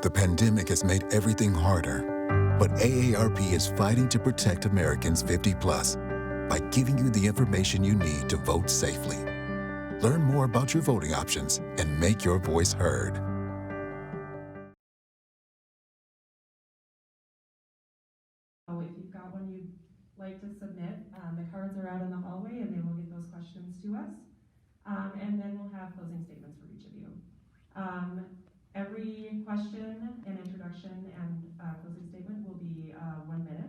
The pandemic has made everything harder, but AARP is fighting to protect Americans 50 plus by giving you the information you need to vote safely. Learn more about your voting options and make your voice heard. So if you've got one you'd like to submit, the cards are out in the hallway and they will get those questions to us. And then we'll have closing statements for each of you. Every question and introduction and closing statement will be 1 minute.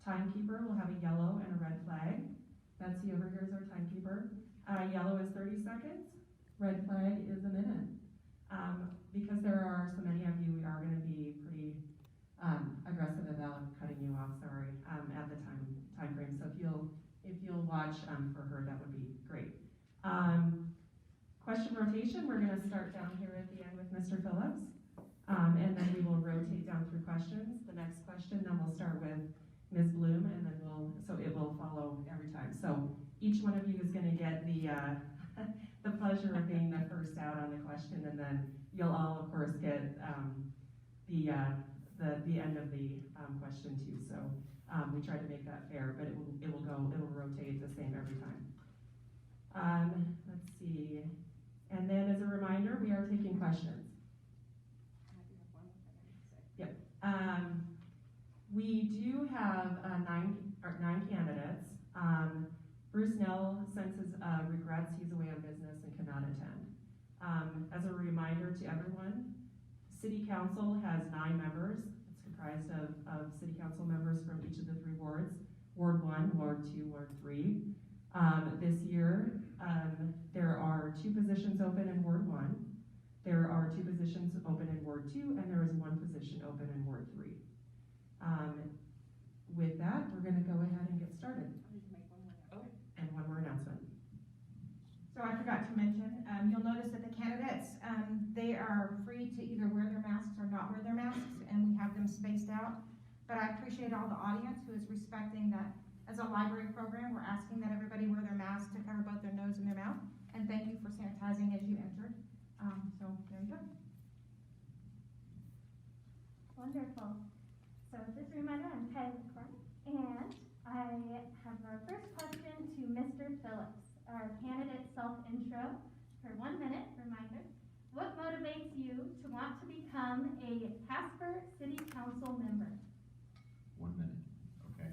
Timekeeper will have a yellow and a red flag. Betsy over here is our timekeeper. Yellow is 30 seconds. Red flag is a minute. Because there are so many of you, we are going to be pretty aggressive about cutting you off. Sorry, at the time frame. So if you'll watch for her, that would be great. Question rotation. We're going to start down here at the end with Mr. Phillips, and then we will rotate down through questions. The next question, then we'll start with Ms. Bloom, and then it will follow every time. So each one of you is going to get the the pleasure of being the first out on the question, and then you'll all, of course, get the end of the question too. So we try to make that fair, but it will rotate the same every time. Let's see. And then as a reminder, we are taking questions. Yep. We do have nine candidates. Bruce Nell sends his regrets. He's away on business and cannot attend. As a reminder to everyone, City Council has 9 members. It's comprised of City Council members from each of the 3 wards. Ward 1, Ward 2, Ward 3. This year, there are 2 positions open in Ward 1. There are 2 positions open in Ward 2, and there is 1 position open in Ward 3. With that, we're going to go ahead and get started. And one more announcement. So I forgot to mention, you'll notice that the candidates, they are free to either wear their masks or not wear their masks, and we have them spaced out. But I appreciate all the audience who is respecting that. As a library program, we're asking that everybody wear their mask to cover both their nose and their mouth. And thank you for sanitizing as you entered. So there you go. Wonderful. So just a reminder, I'm Kylie Clark, and I have our first question to Mr. Phillips, our candidate self-intro for 1 minute reminder. What motivates you to want to become a Casper City Council member? 1 minute. Okay.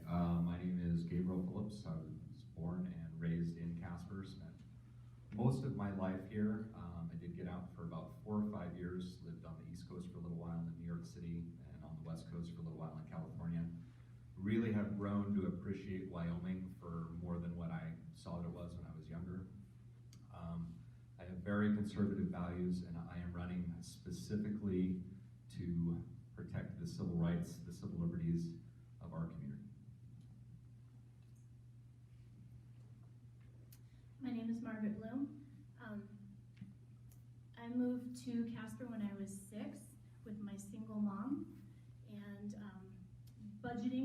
My name is Gabriel Phillips. I was born and raised in Casper. Spent most of my life here. I did get out for about 4 or 5 years. Lived on the East Coast for a little while in New York City, and on the West Coast for a little while in California. Really have grown to appreciate Wyoming for more than what I saw it was when I was younger. I have very conservative values, and I am running specifically to protect the civil rights, the civil liberties of our community. My name is Margaret Bloom. I moved to Casper when I was 6 with my single mom, and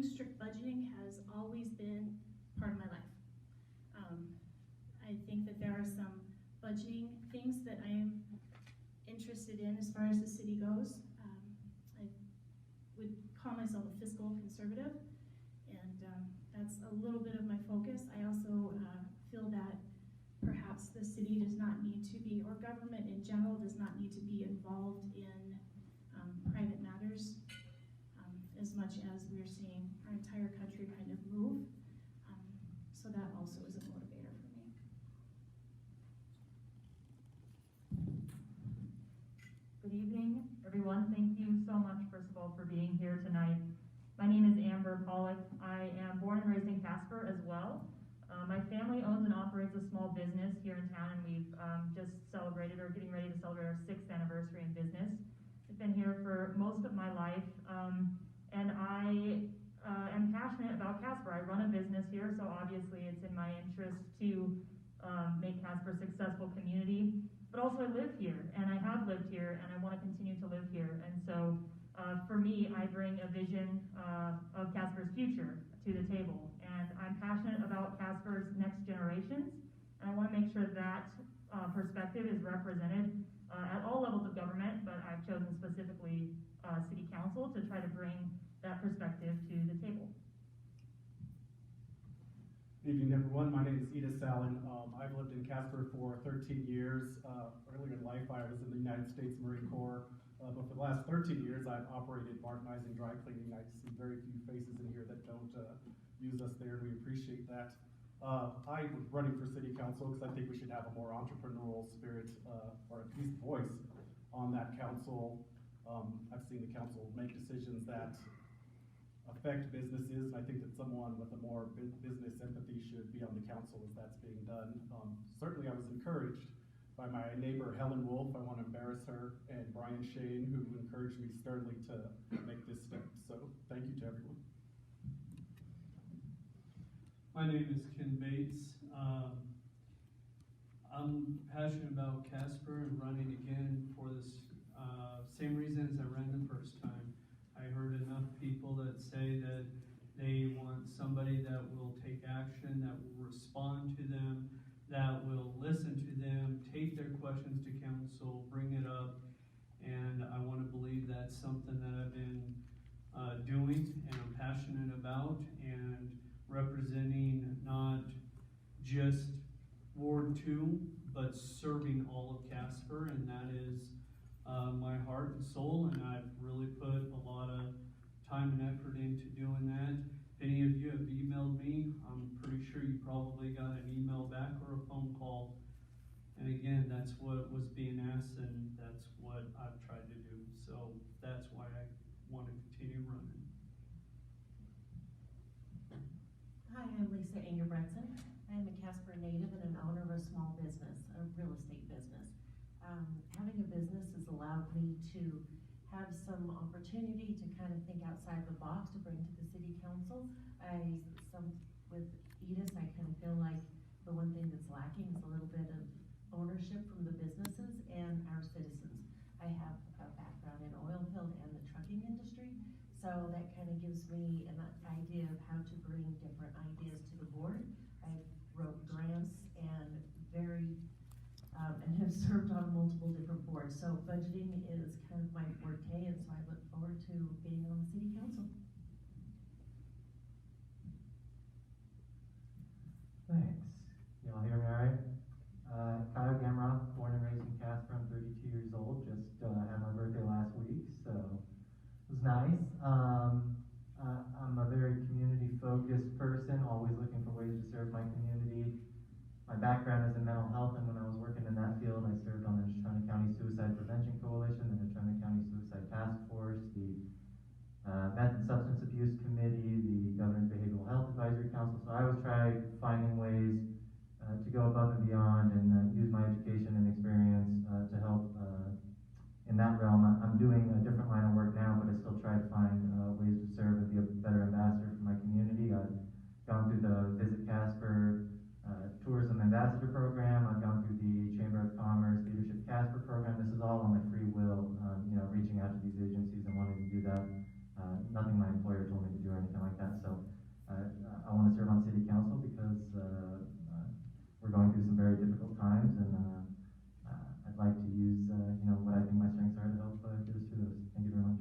strict budgeting has always been part of my life. I think that there are some budgeting things that I am interested in as far as the city goes. I would call myself a fiscal conservative, and that's a little bit of my focus. I also feel that perhaps the city does not need to be, or government in general does not need to be involved in private matters as much as we're seeing our entire country kind of move. So that also is a motivator for me. Good evening, everyone. Thank you so much, first of all, for being here tonight. My name is Pollock. I am born and raised in Casper as well. My family owns and operates a small business here in town, and we've just celebrated, or getting ready to celebrate, our 6th anniversary in business. I've been here for most of my life, and I am passionate about Casper. I run a business here, so obviously it's in my interest to make Casper a successful community. But also I live here, and I have lived here, and I want to continue to live here. And so for me, I bring a vision of Casper's future to the table. And I'm passionate about Casper's next generations, and I want to make sure that perspective is represented at all levels of government, but I've chosen specifically Evening, everyone. My name is Edith Allen. I've lived in Casper for 13 years. Earlier in life, I was in the United States Marine Corps, but for the last 13 years, I've operated Martinizing Dry Cleaning. I see very few faces in here that don't use us there. We appreciate that. I was running for city council because I think we should have a more entrepreneurial spirit, or at least voice on that council. I've seen the council make decisions that affect businesses, and I think that someone with a more business empathy should be on the council as that's being done. Certainly I was encouraged by my neighbor Helen Wolf, I want to embarrass her, and Brian Shane, who encouraged me sternly to make this step. So thank you to everyone. My name is Ken Bates. I'm passionate about Casper and running again for this same reasons I ran the first time. I heard enough people that say that they want somebody that will take action, that will respond to them, that will listen to them, take their questions to council, bring it up, and I want to believe that's something that I've been doing and I'm passionate about, and representing not just Ward 2, but serving all of Casper, and that is my heart and soul, and I've really put a lot of time and effort into doing that. If any of you have emailed me, I'm pretty sure you probably got an email back or a phone call. And again, that's what was being asked, and that's what I've tried to do. So that's why I want to continue running. Hi, I'm Lisa Ingebretson. I'm a Casper native and an owner of a small business, a real estate business. Having a business has allowed me to have some opportunity to kind of think outside the box to bring to the city council. With Edith, I kind of feel like the one thing that's lacking is a little bit of ownership from the businesses and our citizens. I have a background in oil field and the trucking industry, so that kind of gives me an idea of how to bring different ideas to the board. I wrote grants and and have served on multiple different boards. So budgeting is kind of my forte, and so I look forward to being on the city council. Thanks. Y'all hear me all right? Kyle Gamroth, born and raised in Casper. I'm 32 years old. Just had my birthday last week, so it was nice. I'm a very community-focused person, always looking for ways to serve my community. My background is in mental health, and when I was working in that field, I served on the Natrona County Suicide Prevention Coalition, the Natrona County Suicide Task Force, the Meth and Substance Abuse Committee, the Governor's Behavioral Health Advisory Council. So I always try finding ways to go above and beyond and use my education and experience to help in that realm. I'm doing a different line of work now, but I still try to find ways to serve and be a better ambassador for my community. I've gone through the Visit Casper Tourism Ambassador Program. I've gone through the Chamber of Commerce Leadership Casper Program. This is all on my free will, reaching out to these agencies and wanting to do that. Nothing my employer told me to do or anything like that. So I want to serve on city council because we're going through some very difficult times, and I'd like to use what I think my strengths are to help get us through those. Thank you very much.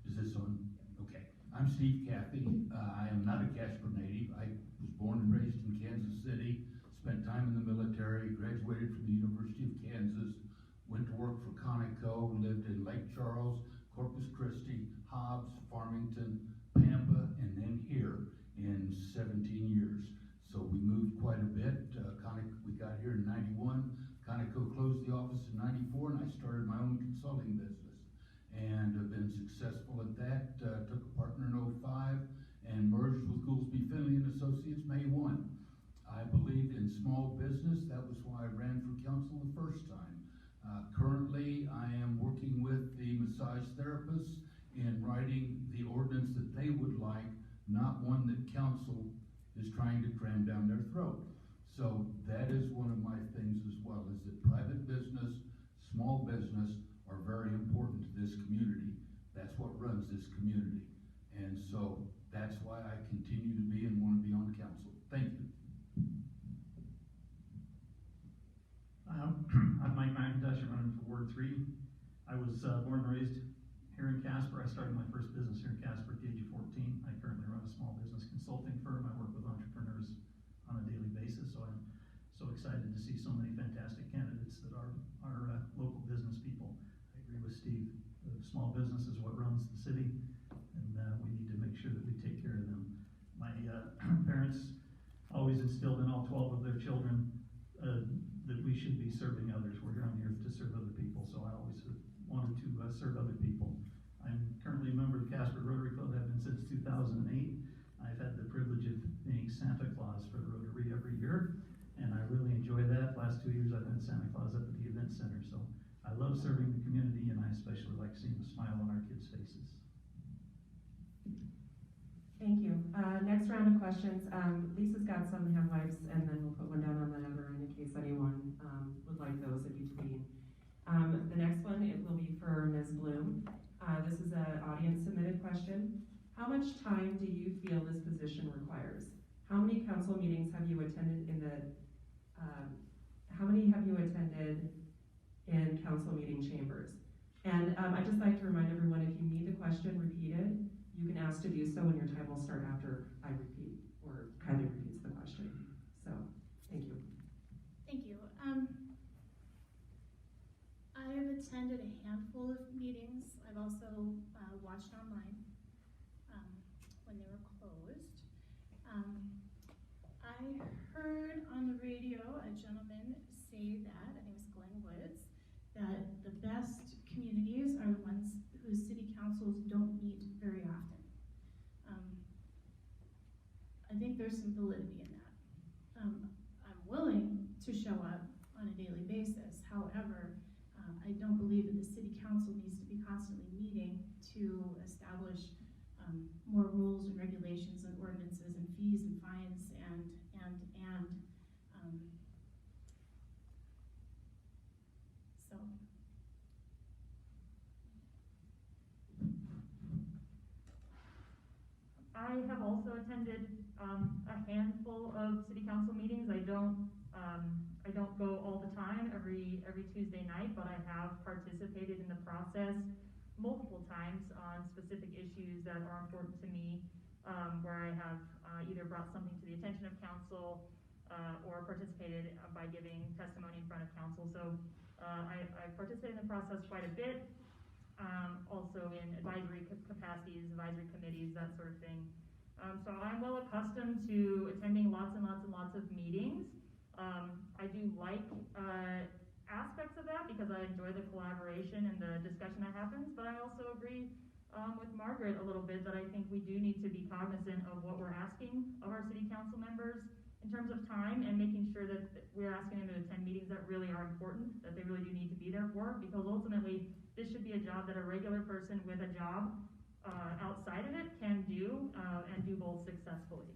Is this on? Okay. I'm Steve Caffey. I am not a Casper native. I was born and raised in Kansas City, spent time in the military, graduated from the University of Kansas, went to work for Conoco, lived in Lake Charles, Corpus Christi, Hobbs, Farmington, Pampa, and then here in 17 years. So we moved quite a bit. We got here in 91. Conoco closed the office in 94, and I started my own consulting business. And have been successful at that. Took a partner in 05 and merged with Goolsby Finley and Associates May 1. I believed in small business. That was why I ran for council the first time. Currently, I am working with the massage therapists in writing the ordinance that they would like, not one that council is trying to cram down their throat. So that is one of my things as well, is that private business, small business are very important to this community. That's what runs this community. And so that's why I continue to be and want to be on council. Thank you. I'm Mike Mcdusk, running for Ward 3. I was born and raised here in Casper. I started my first business here in Casper at the age of 14. I currently run a small business consulting firm. I work with entrepreneurs on a daily basis, so I'm so excited to see so many fantastic candidates that are local business people. I agree with Steve. The small business is what runs the city, and we need to make sure that we take care of them. My parents always instilled in all 12 of their children that we should be serving others. We're here on the earth to serve other people, so I always wanted to serve other people. I'm currently a member of the Casper Rotary Club, have been since 2008. I've had the privilege of being Santa Claus for the Rotary every year, and I really enjoy that. Last 2 years I've been Santa Claus up at the event center, so I love serving the community, and I especially like seeing the smile on our kids' faces. Thank you. Next round of questions. Lisa's got some hand wipes, and then we'll put one down on the other end in case anyone would like those in between. The next one, it will be for Ms. Bloom. This is an audience submitted question. How much time do you feel this position requires? How many council meetings have you attended in council meeting chambers? And I'd just like to remind everyone, if you need the question repeated, you can ask to do so, and your time will start after I repeat, or Kylie repeats the question. So, thank you. Thank you. I have attended a handful of meetings. I've also watched online when they were closed. I heard on the radio a gentleman say that, I think it was Glenn Woods, that the best communities are the ones whose city councils don't meet very often. I think there's some validity in that. I'm willing to show up on a daily basis. However, I don't believe that the city council needs to be constantly meeting to establish more rules and regulations and ordinances and fees and fines and so. I have also attended a handful of city council meetings. I don't go all the time every Tuesday night, but I have participated in the process multiple times on specific issues that are important to me, where I have either brought something to the attention of council or participated by giving testimony in front of council. So I participated in the process quite a bit. Also in advisory capacities, advisory committees, that sort of thing. So I'm well accustomed to attending lots and lots of meetings. I do like aspects of that because I enjoy the collaboration and the discussion that happens, but I also agree with Margaret a little bit that I think we do need to be cognizant of what we're asking of our city council members in terms of time, and making sure that we're asking them to attend meetings that really are important, that they really do need to be there for, because ultimately this should be a job that a regular person with a job outside of it can do and do both successfully.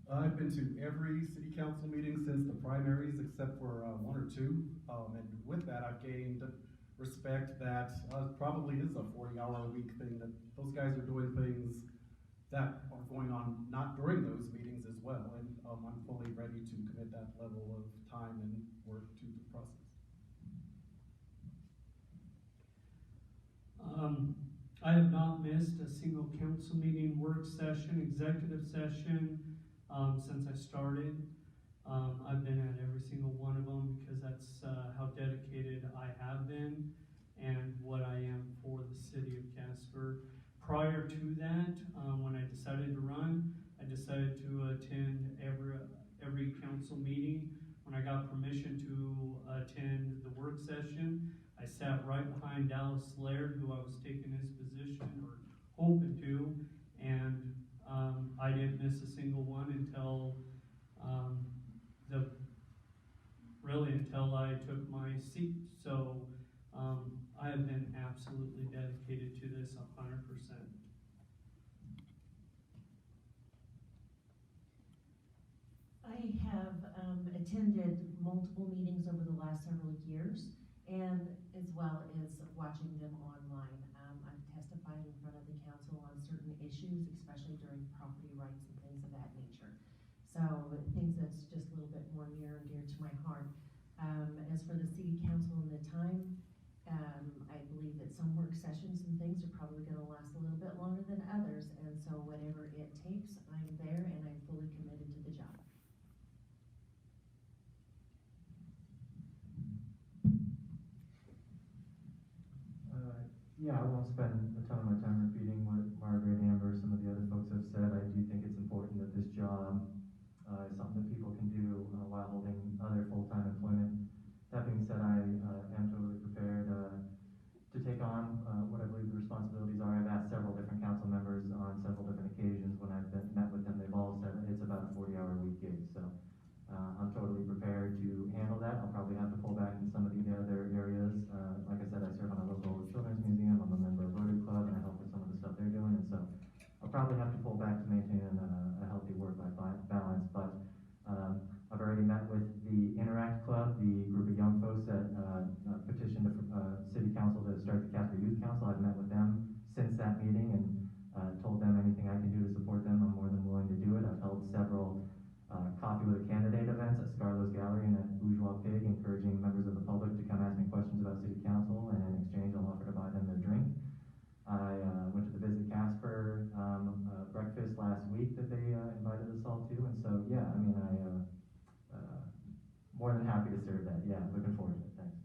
I've been to every city council meeting since the primaries except for one or two, and with that I've gained respect that probably is a 40-hour-a-week thing, that those guys are doing things that are going on not during those meetings as well, and I'm fully ready to commit that level of time and work to the process. I have not missed a single council meeting, work session, executive session since I started. I've been at every single one of them because that's how dedicated I have been and what I am for the city of Casper. Prior to that, when I decided to run, I decided to attend every council meeting. When I got permission to attend the work session, I sat right behind Dallas Laird, who I was taking his position or hoping to, and I didn't miss a single one until until I took my seat. So I have been absolutely dedicated to this 100%. I have attended multiple meetings over the last several years, and as well as watching them online. I've testified in front of the council on certain issues, especially during property rights and things of that nature. So things that's just a little bit more near and dear to my heart. As for the city council and the time, I believe that some work sessions and things are probably gonna last a little bit longer than others, and so whatever it takes, I'm there and I'm fully committed to the job. Yeah, I won't spend a ton of my time repeating what Margaret, Amber, some of the other folks have said. I do think it's important that this job is something that people can do while holding other full-time employment. That being said, I am totally prepared to take on what I believe the responsibilities are. I've asked several different council members on several different occasions when I've met with them. They've all said it's about a 40-hour week gig, so I'm totally prepared to handle that. I'll probably have to pull back in some of the other areas. Like I said, I serve on a local children's museum. I'm a member of Rotary Club, and I help with some of the stuff they're doing, and so I'll probably have to pull back to maintain a healthy work-life balance. But I've already met with the Interact Club, the group of young folks that petitioned the City Council to start the Casper Youth Council. I've met with them since that meeting and told them anything I can do to support them, I'm more than willing to do it. I've held several coffee with a candidate events at Scarlow's Gallery and at Bourgeois Pig, encouraging members of the public to come ask me questions about City Council, and in exchange I'll offer to buy them their drink. I went to the Visit Casper breakfast last week that they invited us all to, and so yeah, I mean, more than happy to serve that. Yeah, looking forward to it. Thanks.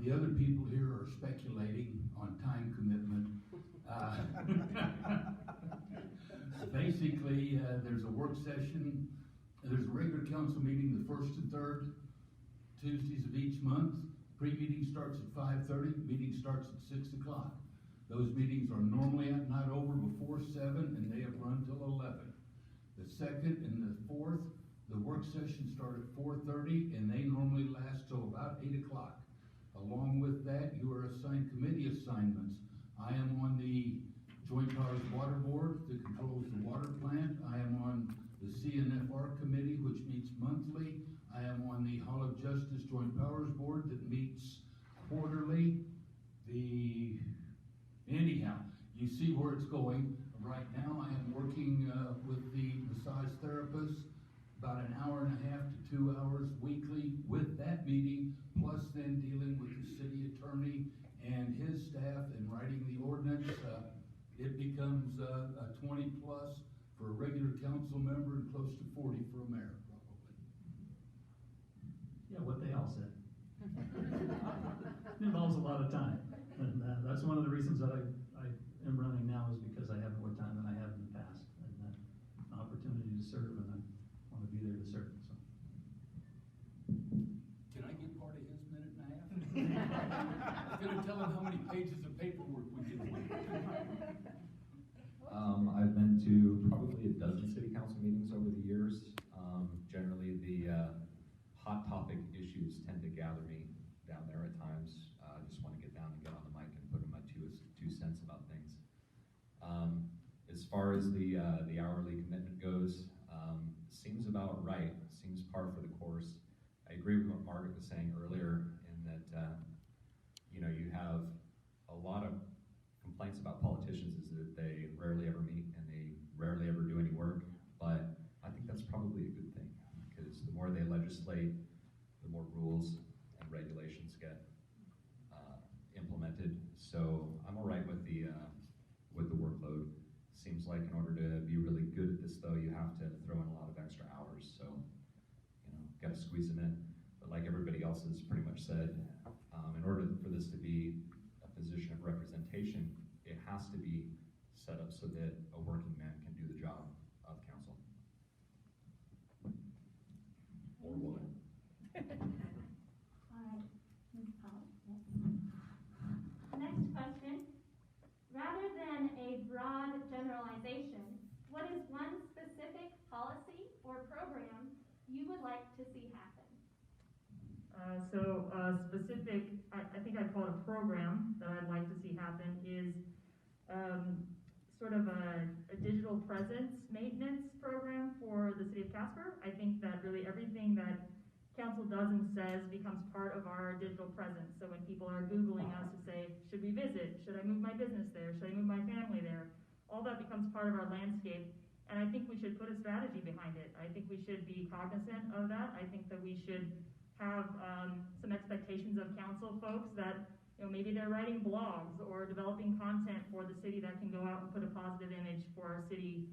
The other people here are speculating on time commitment. Basically, there's a work session, there's a regular council meeting the first and third Tuesdays of each month. Pre-meeting starts at 5:30, meeting starts at 6 o'clock. Those meetings are normally not over before 7, and they have run till 11. The second and the fourth, the work sessions start at 4:30, and they normally last till about 8 o'clock. Along with that, you are assigned committee assignments. I am on the Joint Powers Water Board that controls the water plant. I am on the CNFR committee, which meets monthly. I am on the Hall of Justice Joint Powers Board that meets quarterly. Anyhow, you see where it's going. Right now, I am working with the massage therapist about an hour and a half to 2 hours weekly with that meeting, plus then dealing with the city attorney and his staff and writing the ordinance. It becomes a 20 plus for a regular council member and close to 40 for a mayor, probably. Yeah, what they all said. It involves a lot of time, and that's one of the reasons that I am running now, is because I have more time than I have in the past, and an opportunity to serve, and I want to be there to serve. So. Can I get part of his minute and a half? I'm going to tell him how many pages of paperwork we can win. I've been to probably a dozen city council meetings over the years. Generally, the hot topic issues tend to gather me down there at times. I just want to get down and get on the mic and put in my two cents about things. As far as the hourly commitment goes, seems about right. Seems par for the course. I agree with what Margaret was saying earlier in that you have a lot of complaints about politicians is that they rarely ever meet and they rarely ever do any work, but I think that's probably a good thing, because the more they legislate, the more rules and regulations get implemented. So I'm all right with the workload. Seems like in order to be really good at this, though, you have to throw in a lot of extra hours. So got to squeeze them in. But like everybody else has pretty much said, in order for this to be a position of representation, it has to be set up so that a working man can do the job of council. Or woman. All right, Ms. Pollock. Yes. Next question. Rather than a broad generalization, what is one specific policy or program you would like to see happen? Specific, I think I'd call it a program that I'd like to see happen is sort of a digital presence maintenance program for the city of Casper. I think that really everything that council does and says becomes part of our digital presence. So when people are Googling us to say, should we visit? Should I move my business there? Should I move my family there? All that becomes part of our landscape. And I think we should put a strategy behind it. I think we should be cognizant of that. I think that we should have some expectations of council folks that, maybe they're writing blogs or developing content for the city that can go out and put a positive image for our city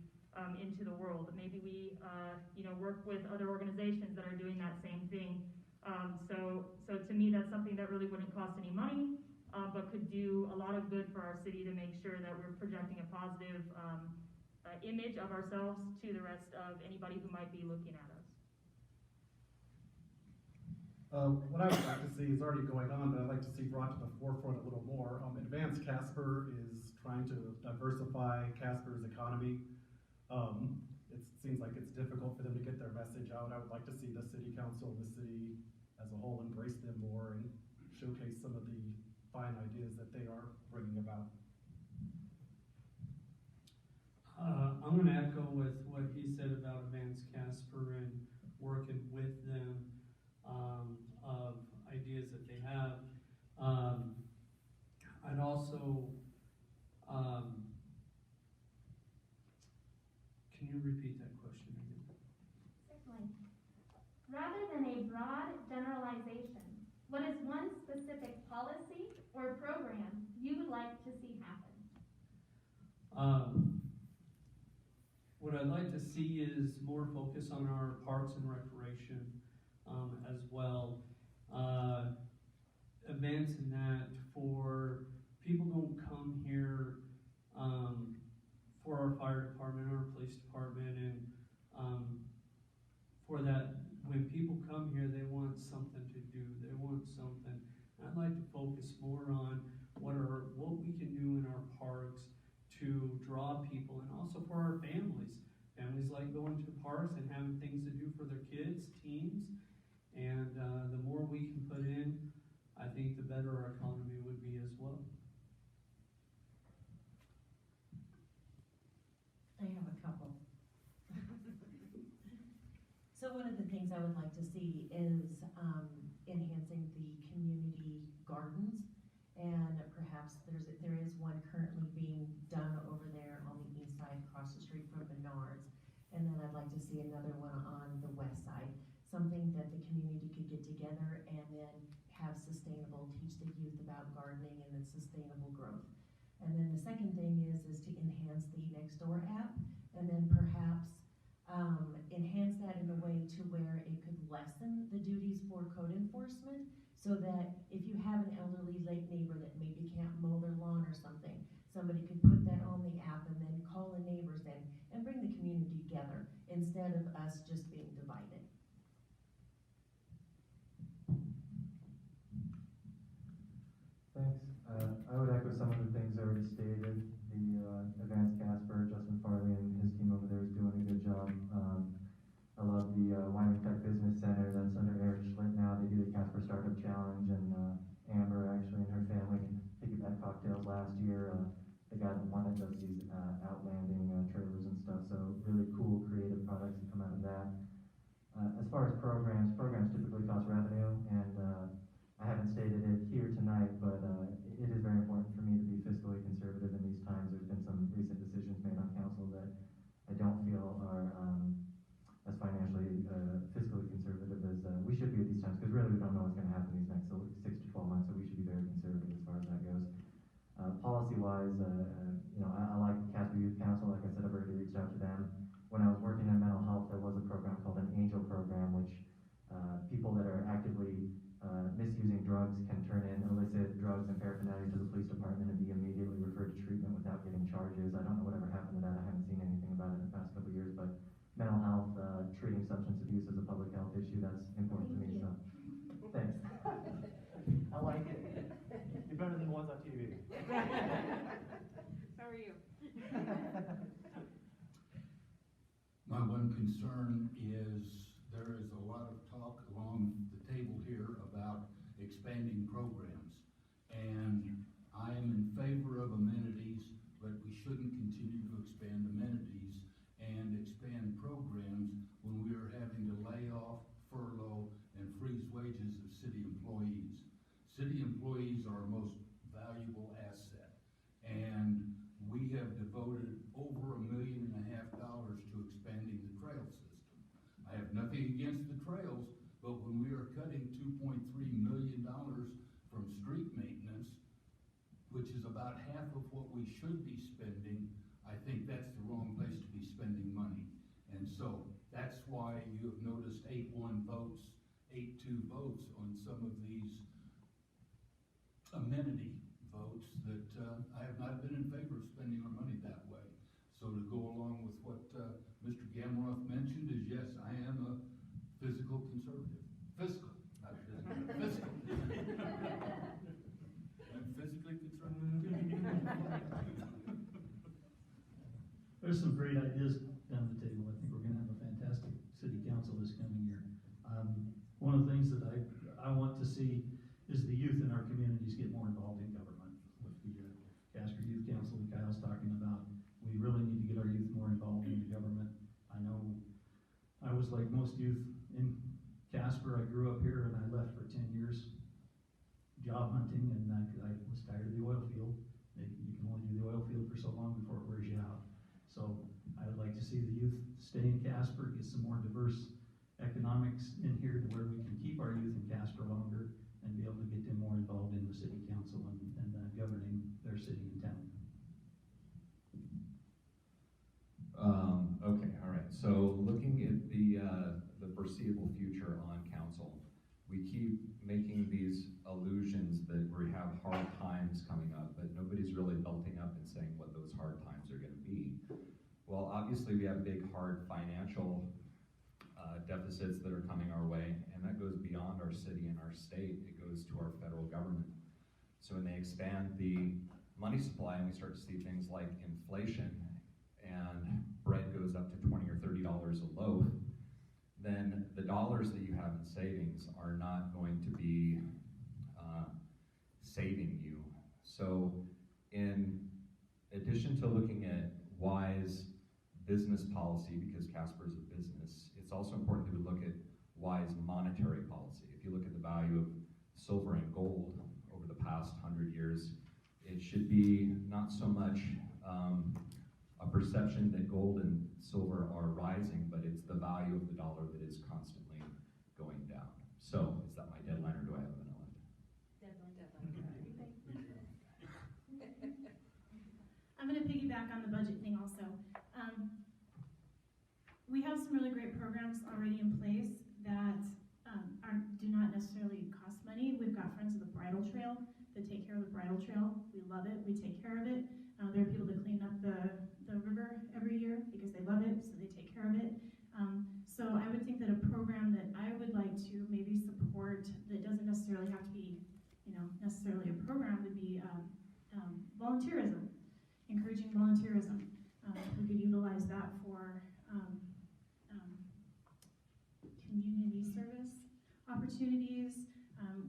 into the world. Maybe we, work with other organizations that are doing that same thing. So to me, that's something that really wouldn't cost any money, but could do a lot of good for our city to make sure that we're projecting a positive image of ourselves to the rest of anybody who might be looking at us. What I would like to see is already going on, but I'd like to see brought to the forefront a little more. Advanced Casper is trying to diversify Casper's economy. It seems like it's difficult for them to get their message out. I would like to see the city council and the city as a whole embrace them more and showcase some of the fine ideas that they are bringing about. I'm going to echo with what he said about Advanced Casper and working with them of ideas that they have. I'd also, can you repeat that question again? Certainly. Rather than a broad generalization, what is one specific policy or program you would like to see happen? What I'd like to see is more focus on our parks and recreation as well. Advancing that for people don't come here for our fire department or our police department, and for that, when people come here, they want something to do. They want something. I'd like to focus more on what we can do in our parks to draw people, and also for our families. Families like going to parks and having things to do for their kids, teens, and the more we can put in, I think the better our economy would be as well. I have a couple. So one of the things I would like to see is enhancing the community gardens, and perhaps there is one currently being done over there on the east side across the street from Menards, and then I'd like to see another one on the west side, something that the community could get together and then have sustainable, teach the youth about gardening and then sustainable growth. And then the second thing is to enhance the Nextdoor app, and then perhaps enhance that in a way to where it could lessen the duties for code enforcement, so that if you have an elderly late neighbor that maybe can't mow their lawn or something, somebody could put that on the app and then call the neighbors in and bring the community together instead of us just being divided. Thanks. I would echo some of the things already stated. The Advanced Casper, Justin Farley and his team over there is doing a good job. I love the Wyoming Tech Business Center that's under Eric Schlitt now. They do the Casper Startup Challenge, and Amber actually and her family piggyback cocktails last year. They got one that does these outlanding trailers and stuff, so really cool creative products that come out of that. As far as programs typically cost revenue, and I haven't stated it here tonight, but it is very important for me to be fiscally conservative in these times. There's been some recent decisions made on council that I don't feel are as financially fiscally conservative as we should be at these times, because really we don't know what's going to happen these next 6 to 12 months, so we should be very conservative as far as that goes. Policy-wise, I like Casper Youth Council. Like I said, I've already reached out to them. When I was working in mental health, there was a program called an ANGEL program, which people that are actively misusing drugs can turn in illicit drugs and paraphernalia to the police department and be immediately referred to treatment without getting charges. I don't know whatever happened to that. I haven't seen anything about it in the past couple of years, but mental health, treating substance abuse as a public health issue, that's important to me, so thanks. I like it. You're better than the ones on TV. So are you. My one concern is there is a lot of talk along the table here about expanding programs. And I am in favor of amenities, but we shouldn't continue to expand amenities and expand programs when we are having to lay off, furlough, and freeze wages of city employees. City employees are our most valuable asset, and we have devoted over $1.5 million to expanding the trail system. I have nothing against the trails, but when we are cutting $2.3 million from street maintenance, which is about half of what we should be spending, I think that's the wrong place to be spending money. And so that's why you have noticed 8-1 votes, 8-2 votes on some of these amenity votes that I have not been in favor of spending our money that way. So to go along with what Mr. Gamroth mentioned is, yes, I am a physical conservative. Fiscal, not physical, fiscal. I'm physically conservative. There's some great ideas down the table. I think we're gonna have a fantastic city council this coming year. One of the things that I want to see is the youth in our communities get more involved in government. With the Casper Youth Council that Kyle's talking about, we really need to get our youth more involved in the government. I know I was like most youth in Casper. I grew up here and I left for 10 years job hunting, and I was tired of the oil field. You can only do the oil field for so long before it wears you out. So I would like to see the youth stay in Casper, get some more diverse economics in here to where we can keep our youth in Casper longer and be able to get them more involved in the city council and governing their city and town. Okay, all right. So looking at the foreseeable future on council, we keep making these allusions that we have hard times coming up, but nobody's really belting up and saying what those hard times are going to be. Well, obviously we have big, hard financial deficits that are coming our way, and that goes beyond our city and our state. It goes to our federal government. So when they expand the money supply and we start to see things like inflation and bread goes up to $20 or $30 a loaf, then the dollars that you have in savings are not going to be saving you. So in addition to looking at wise business policy, because Casper is a business, it's also important that we look at wise monetary policy. If you look at the value of silver and gold over the past 100 years, it should be not so much a perception that gold and silver are rising, but it's the value of the dollar that is constantly going down. So, is that my deadline, or do I have a minute left? I'm going to piggyback on the budget thing also. We have some really great programs already in place that do not necessarily cost money. We've got Friends of the Bridle Trail that take care of the bridle trail. We love it. We take care of it. There are people that clean up the river every year because they love it, so they take care of it. So I would think that a program that I would like to maybe support that doesn't necessarily have to be, necessarily a program would be volunteerism, encouraging volunteerism. We could utilize that for community service opportunities.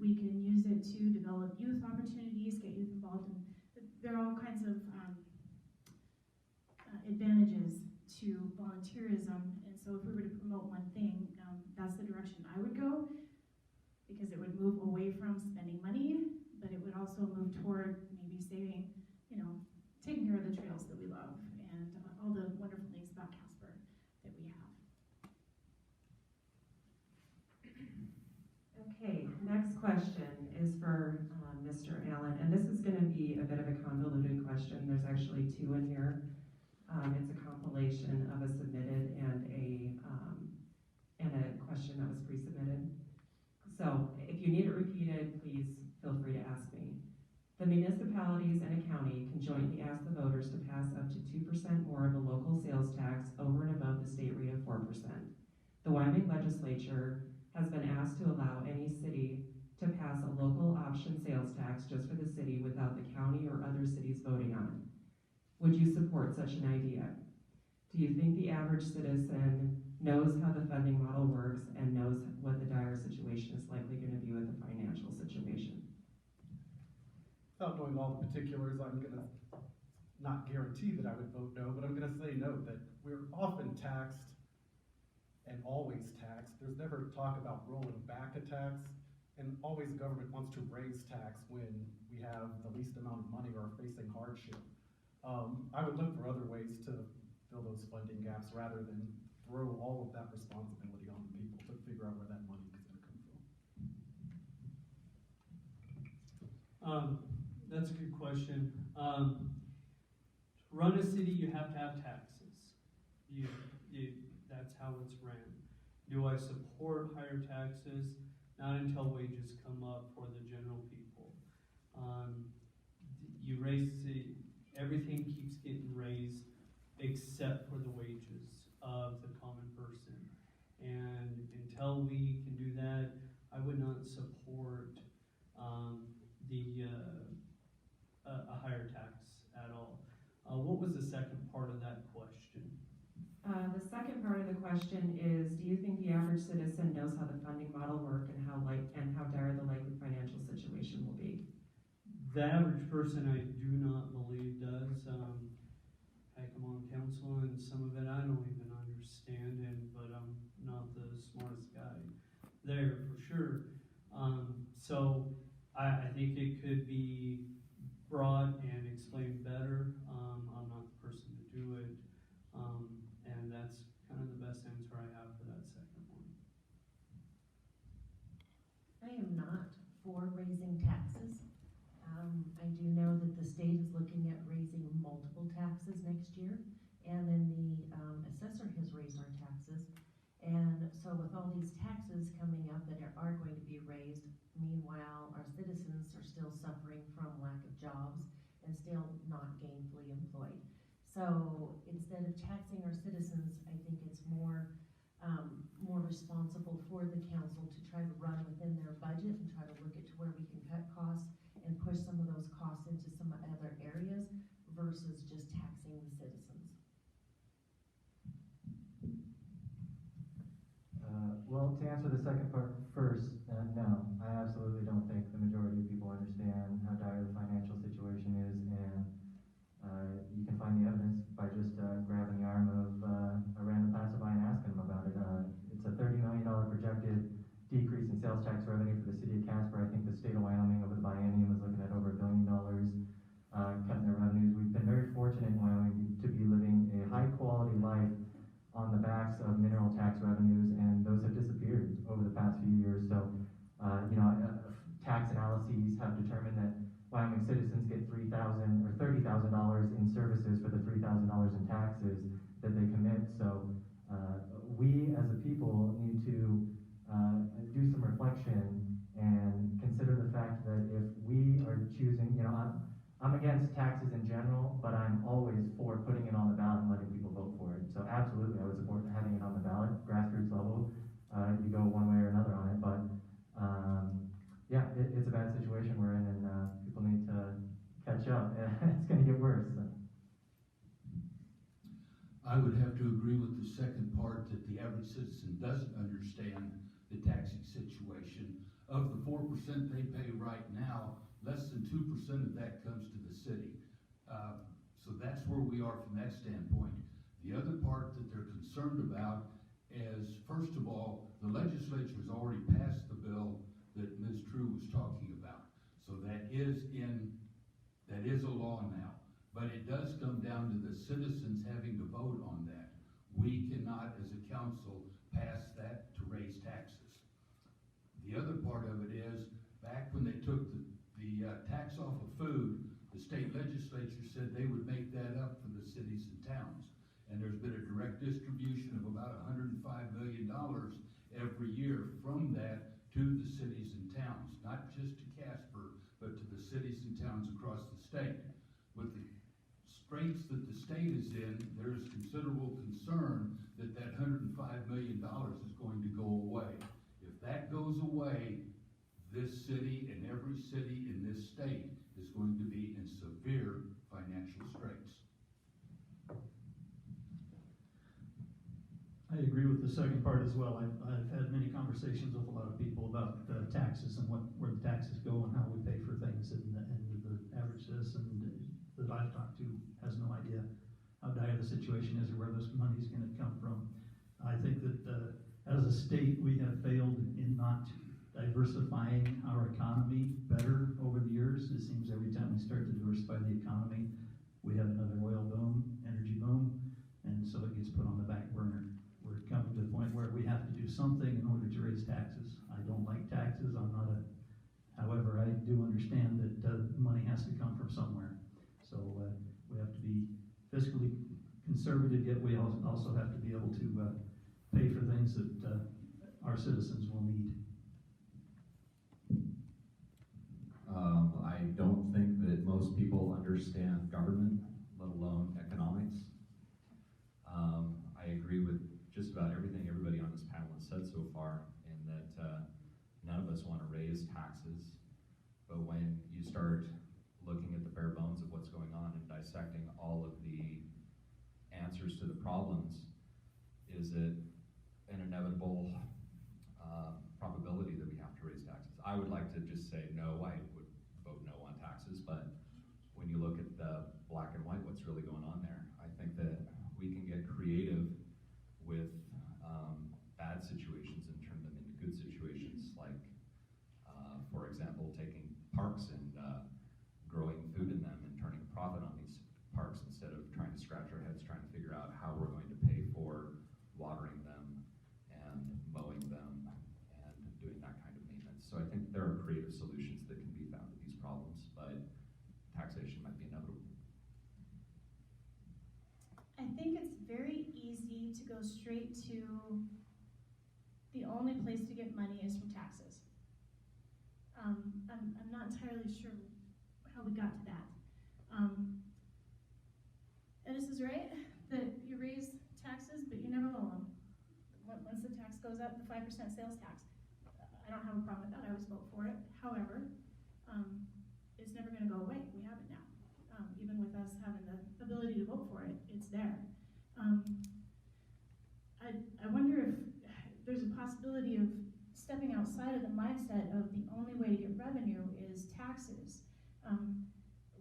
We can use it to develop youth opportunities, get youth involved in. There are all kinds of advantages to volunteerism, and so if we were to promote one thing, that's the direction I would go, because it would move away from spending money, but it would also move toward maybe saving, taking care of the trails that we love and all the wonderful things about Casper that we have. Okay, next question is for Mr. Allen, and this is going to be a bit of a convoluted question. There's actually two in here. It's a compilation of a submitted and a question that was pre-submitted. So if you need it repeated, please feel free to ask me. The municipalities and a county can jointly ask the voters to pass up to 2% more of a local sales tax over and above the state rate of 4%. The Wyoming legislature has been asked to allow any city to pass a local option sales tax just for the city without the county or other cities voting on it. Would you support such an idea? Do you think the average citizen knows how the funding model works and knows what the dire situation is likely going to be with the financial situation? Without knowing all the particulars, I'm going to not guarantee that I would vote no, but I'm going to say no, that we're often taxed and always taxed. There's never talk about rolling back a tax, and always government wants to raise tax when we have the least amount of money or are facing hardship. I would look for other ways to fill those funding gaps rather than throw all of that responsibility on the people to figure out where that money is going to come from. That's a good question. To run a city, you have to have taxes. That's how it's ran. Do I support higher taxes? Not until wages come up for the general people. You raise everything keeps getting raised except for the wages of the common person. And until we can do that, I would not support a higher tax at all. What was the second part of that question? The second part of the question is, do you think the average citizen knows how the funding model works and how dire the likely financial situation will be? The average person, I do not believe does. Heck, I'm on council, and some of it I don't even understand, but I'm not the smartest guy there for sure. So I think it could be brought and explained better. I'm not the person to do it, and that's kind of the best answer I have for that second one. I am not for raising taxes. I do know that the state is looking at raising multiple taxes next year, and then the assessor has raised our taxes. And so with all these taxes coming up that are going to be raised, meanwhile, our citizens are still suffering from lack of jobs and still not gainfully employed. So instead of taxing our citizens, I think it's more responsible for the council to try to run within their budget and try to look at to where we can cut costs and push some of those costs into some other areas versus just taxing the citizens. Well, to answer the second part first, no, I absolutely don't think the majority of people understand how dire the financial situation is, and you can find the evidence by just grabbing the arm of a random passerby and asking them about it. It's a $30 million projected decrease in sales tax revenue for the city of Casper. I think the state of Wyoming over the biennium is looking at over $1 billion cutting their revenues. We've been very fortunate in Wyoming to be living a high quality life on the backs of mineral tax revenues, and those have disappeared over the past few years. So, tax analyses have determined that Wyoming citizens get $3,000 or $30,000 in services for the $3,000 in taxes that they commit. So, we as a people need to do some reflection and consider the fact that if we are choosing, I'm against taxes in general, but I'm always for putting it on the ballot and letting people vote for it. So absolutely, I would support having it on the ballot, grassroots level. You go one way or another on it, but it's a bad situation we're in, and people need to catch up. It's going to get worse. So. I would have to agree with the second part, that the average citizen doesn't understand the taxing situation. Of the 4% they pay right now, less than 2% of that comes to the city. So that's where we are from that standpoint. The other part that they're concerned about is, first of all, the legislature has already passed the bill that Ms. True was talking about. So that is a law now. But it does come down to the citizens having to vote on that. We cannot, as a council, pass that to raise taxes. The other part of it is, back when they took the tax off of food, the state legislature said they would make that up for the cities and towns. And there's been a direct distribution of about $105 million every year from that to the cities and towns, not just to Casper, but to the cities and towns across the state. With the straits that the state is in, there's considerable concern that that $105 million is going to go away. If that goes away, this city and every city in this state is going to be in severe financial straits. I agree with the second part as well. I've had many conversations with a lot of people about taxes and where the taxes go and how we pay for things, and the average citizen that I've talked to has no idea how dire the situation is or where this money is going to come from. I think that as a state, we have failed in not diversifying our economy better over the years. It seems every time we start to diversify the economy, we have another oil boom, energy boom, and so it gets put on the back burner. We're coming to the point where we have to do something in order to raise taxes. I don't like taxes. However, I do understand that did get, we also have to be able to pay for things that our citizens will need. I don't think that most people understand government, let alone economics. I agree with just about everything everybody on this panel has said so far, in that none of us want to raise taxes, but when you start looking at the bare bones of what's going on and dissecting all of the answers to the problems, is it an inevitable probability that we have to raise taxes? I would like to just say no, I would vote no on taxes, but when you look at the black and white, what's really going on there, I think that we can get creative with bad situations and turn them into good situations, like, for example, taking parks and growing food in them and turning a profit on these parks instead of trying to scratch our heads trying to figure out how we're going to pay for watering them and mowing them and doing that kind of maintenance. So I think there are creative solutions that can be found to these problems, but taxation might be inevitable. I think it's very easy to go straight to the only place to get money is from taxes. I'm not entirely sure how we got to that. Edith is right, that you raise taxes, but you never lower them. Once the tax goes up, the 5% sales tax, I don't have a problem with that, I always vote for it. However, it's never gonna go away, we have it now. Even with us having the ability to vote for it, it's there. I wonder if there's a possibility of stepping outside of the mindset of the only way to get revenue is taxes.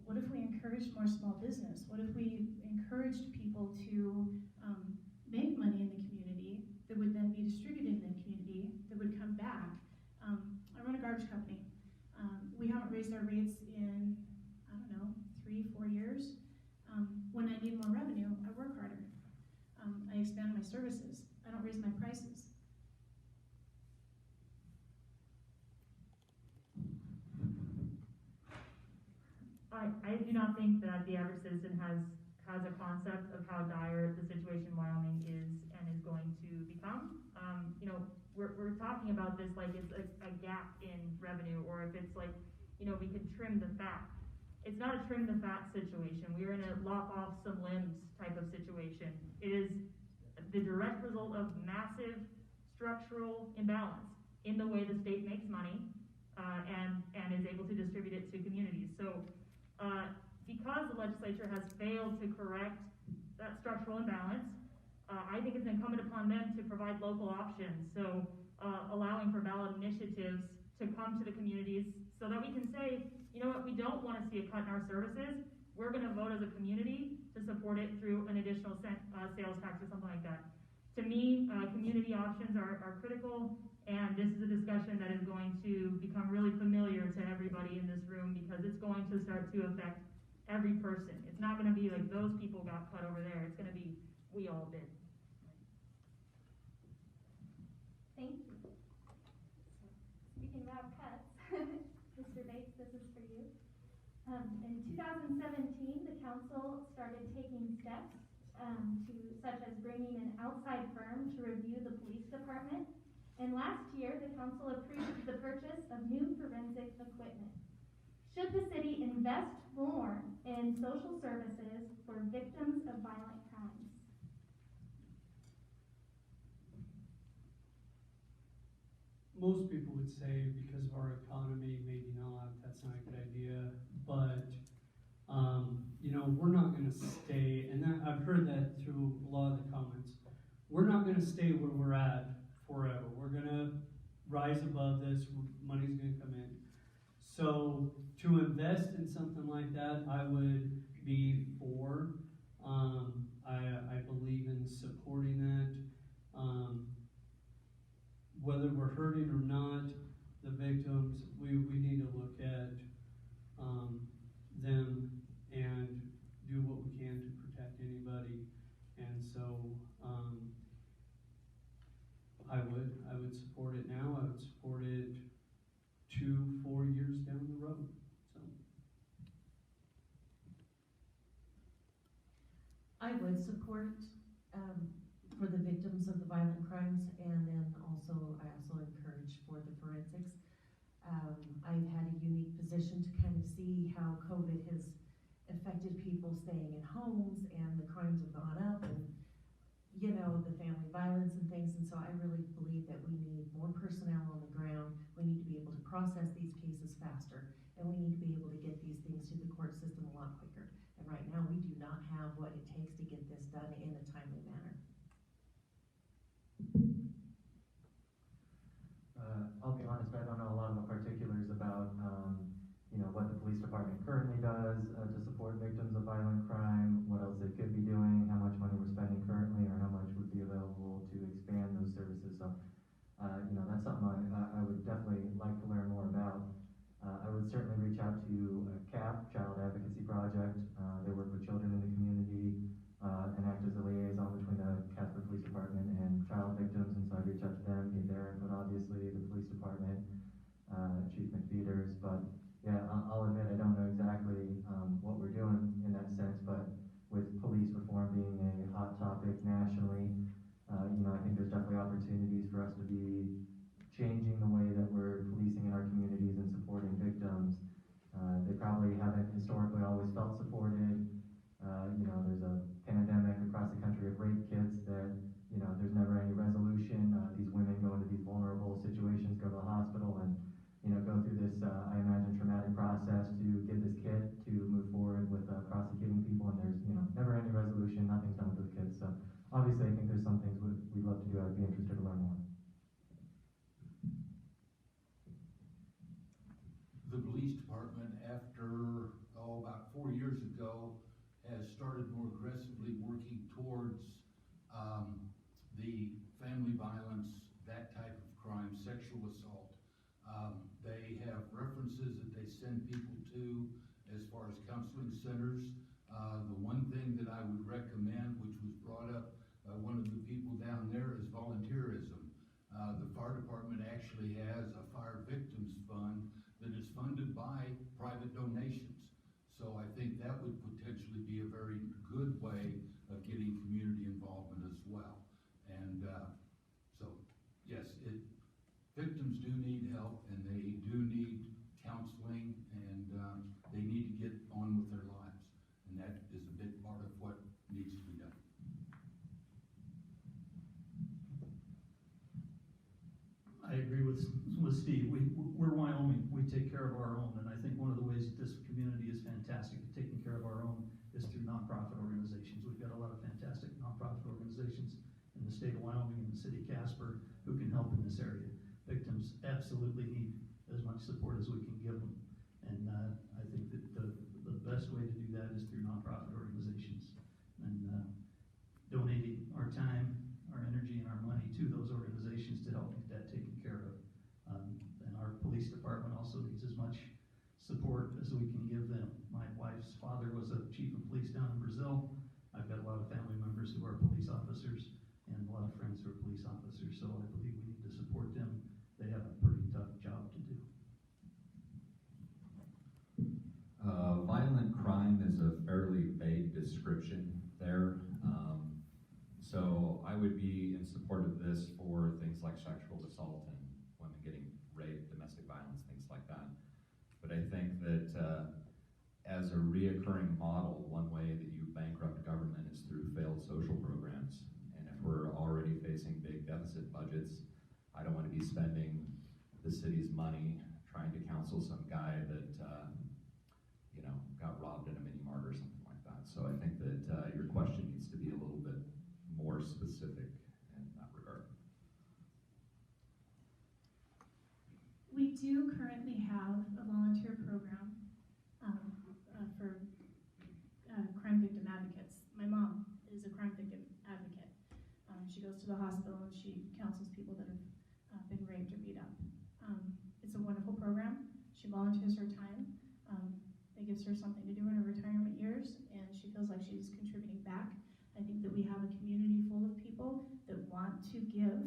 What if we encouraged more small business? What if we encouraged people to make money in the community that would then be distributed in the community that would come back? I run a garbage company. We haven't raised our rates in, I don't know, 3-4 years. When I need more revenue, I work harder. I expand my services. I don't raise my prices. I do not think that the average citizen has a concept of how dire the situation in Wyoming is and is going to become. We're talking about this like it's a gap in revenue, or if it's like, we could trim the fat. It's not a trim the fat situation. We're in a lop off some limbs type of situation. It is the direct result of massive structural imbalance in the way the state makes money and is able to distribute it to communities. So because the legislature has failed to correct that structural imbalance, I think it's incumbent upon them to provide local options. So allowing for ballot initiatives to come to the communities so that we can say, you know what, we don't want to see a cut in our services. We're going to vote as a community to support it through an additional sales tax or something like that. To me, community options are critical, and this is a discussion that is going to become really familiar to everybody in this room because it's going to start to affect every person. It's not going to be like those people got cut over there. It's going to be we all did. Thank you. Speaking about cuts, Mr. Bates, this is for you. In 2017, the council started taking steps such as bringing an outside firm to review the police department. And last year, the council approved the purchase of new forensic equipment. Should the city invest more in social services for victims of violent crimes? Most people would say because of our economy, maybe not, that's not a good idea, but we're not going to stay, and I've heard that through a lot of the comments. We're not going to stay where we're at forever. We're going to rise above this. Money's going to come in. So to invest in something like that, I would be for. I believe in supporting that. Whether we're hurting or not, the victims, we need to look at them and do what we can to protect anybody. And so I would support it now. I would support it 2-4 years down the road. So I would support violent crimes, and then I also encourage for the forensics. I've had a unique position to kind of see how COVID has affected people staying in homes, and the crimes have gone up, and the family violence and things, and so I really believe that we need more personnel on the ground. We need to be able to process these cases faster, and we need to be able to get these things to the court system a lot quicker. And right now, we do not have what it takes to get this done in a timely manner. I'll be honest, I don't know a lot of the particulars about, what the police department currently does to support victims of violent crime, what else they could be doing, how much money we're spending currently, or how much would be available to expand those services. So, that's something I would definitely like to learn more about. I would certainly reach out to CAP, Child Advocacy Project. They work with children in the community and act as a liaison between the Casper Police Department and child victims, and so I'd reach out to them, get their input, obviously, the police department, Chief McFeeters, but yeah, I'll admit I don't know exactly what we're doing in that sense, but with police reform being a hot topic nationally, I think there's definitely opportunities for us to be changing the way that we're policing in our communities and supporting victims. They probably haven't historically always felt supported. There's a pandemic across the country of rape kits that, there's never any resolution. These women go into these vulnerable situations, go to the hospital, and go through this, I imagine, traumatic process to get this kit to move forward with prosecuting people, and there's, never any resolution, nothing's done with those kids. So obviously I think there's some things we'd love to do. I'd be interested to learn more. The police department, after, about 4 years ago, has started more aggressively working towards the family violence, that type of crime, sexual assault. They have references that they send people to as far as counseling centers. The one thing that I would recommend, which was brought up by one of the people down there, is volunteerism. The fire department actually has a fire victims fund that is funded by private donations. So I think that would potentially be a very good way of getting community involvement as well. And so, yes, victims do need help, and they do need counseling, and they need to get on with their lives. And that is a big part of what needs to be done. I agree with Steve. We're Wyoming. We take care of our own, and I think one of the ways that this community is fantastic at taking care of our own is through nonprofit organizations. We've got a lot of fantastic nonprofit organizations in the state of Wyoming and the city of Casper who can help in this area. Victims absolutely need as much support as we can give them, and I think that the best way to do that is through nonprofit organizations, and donating our time, our energy, and our money to those organizations to help get that taken care of. And our police department also needs as much support as we can give them. My wife's father was a chief of police down in Brazil. I've got a lot of family members who are police officers and a lot of friends who are police officers, so I believe we need to support them. They have a pretty tough job to do. Violent crime is a fairly vague description there. So I would be in support of this for things like sexual assault and women getting raped, domestic violence, things like that. But I think that as a reoccurring model, one way that you bankrupt government is through failed social programs. And if we're already facing big deficit budgets, I don't want to be spending the city's money trying to counsel some guy that got robbed in a mini mart or something like that. So I think that your question needs to be a little bit more specific in that regard. We do currently have a volunteer program for crime victim advocates. My mom is a crime victim advocate. She goes to the hospital and she counsels people that have been raped or beat up. It's a wonderful program. She volunteers her time. It gives her something to do in her retirement years, and she feels like she's contributing back. I think that we have a community full of people that want to give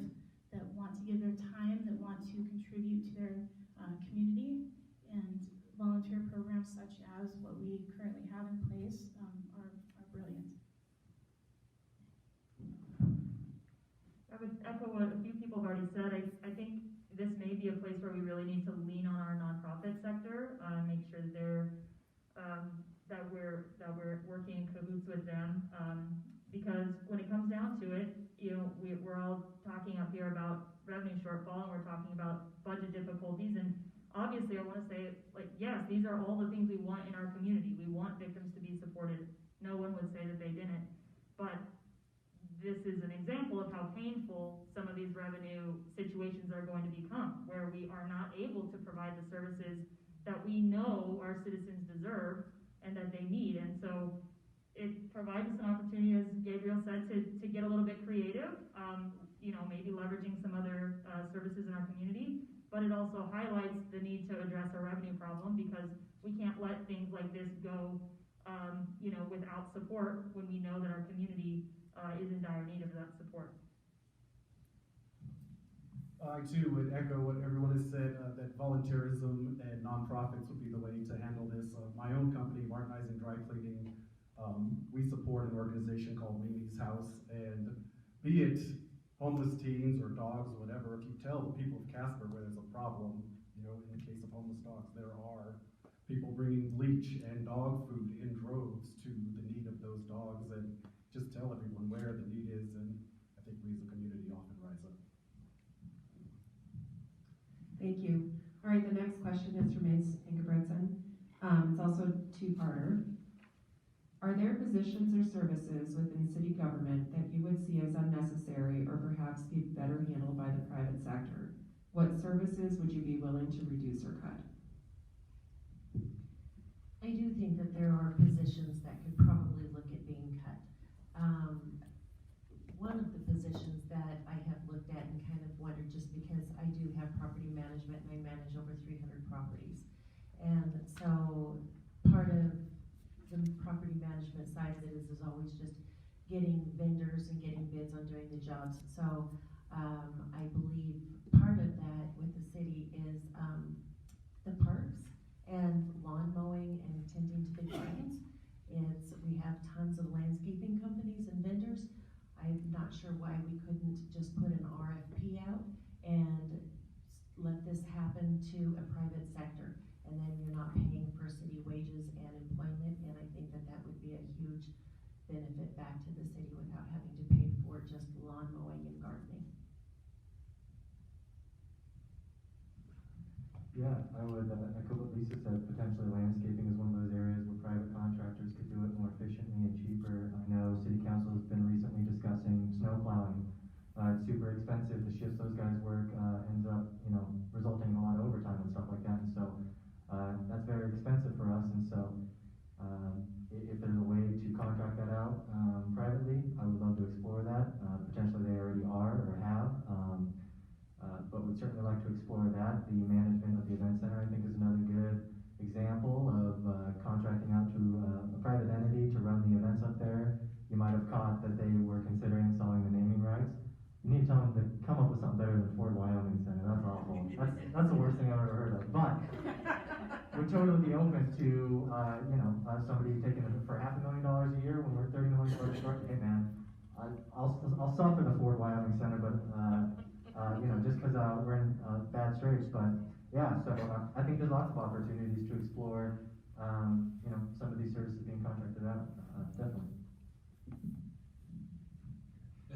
their time, that want to contribute to their community, and volunteer programs such as what we currently have in place are brilliant. I would said, I think this may be a place where we really need to lean on our nonprofit sector, make sure that we're working in cahoots with them, because when it comes down to it, we're all talking up here about revenue shortfall, and we're talking about budget difficulties, and obviously I want to say, yes, these are all the things we want in our community. We want victims to be supported. No one would say that they didn't, but this is an example of how painful some of these revenue situations are going to become, where we are not able to provide the services that we know our citizens deserve and that they need. And so it provides us an opportunity, as Gabriel said, to get a little bit creative, maybe leveraging some other services in our community, but it also highlights the need to address our revenue problem, because we can't let things like this go, without support when we know that our community is in dire need of that support. I too would echo what everyone has said, that volunteerism and nonprofits would be the way to handle this. My own company, Martinizing Dry Cleaning, we support an organization called Mimi's House, and be it homeless teens or dogs or whatever, if you tell the people of Casper where there's a problem, in the case of homeless dogs, there are people bringing bleach and dog food in droves to the need of those dogs, and just tell everyone where the need is, and I think we as a community often rise up. Thank you. All right, the next question is from Ms. Ingebretson. It's also a two-parter. Are there positions or services within city government that you would see as unnecessary or perhaps be better handled by the private sector? What services would you be willing to reduce or cut? I do think that there are positions that could probably look at being cut. One of the positions that I have looked at and kind of wondered, just because I do have property management and I manage over 300 properties. And so part of the property management side of it is always just getting vendors and getting bids on doing the jobs. So I believe part of that with the city is the parks and lawn mowing and tending to the gardens. We have tons of landscaping companies and vendors. I'm not sure why we couldn't just put an RFP out and let this happen to a private sector, and then you're not paying for city wages and employment, and I think that would be a huge benefit back to the city without having to pay for just lawn mowing and gardening. Yeah, I would echo what Lisa said. Potentially landscaping is one of those areas where private contractors could do it more efficiently and cheaper. I know City Council has been recently discussing snow plowing. It's super expensive. The shifts those guys work ends up, resulting in a lot of overtime and stuff like that. And so that's very expensive for us. And so if there's a way to contract that out privately, I would love to explore that. Potentially they already are or have. But would certainly like to explore that. The management of the event center, I think, is another good example of contracting out to a private entity to run the events up there. You might have caught that they were considering selling the naming rights. You need to tell them to come up with something better than Ford Wyoming Center. That's awful. That's the worst thing I've ever heard of. But would totally be open to somebody taking it for $500,000 a year when we're $30 million short. Hey man, I'll suffer the Ford Wyoming Center, but just because we're in bad straits. But yeah, so I think there's lots of opportunities to explore, some of these services being contracted out. Definitely.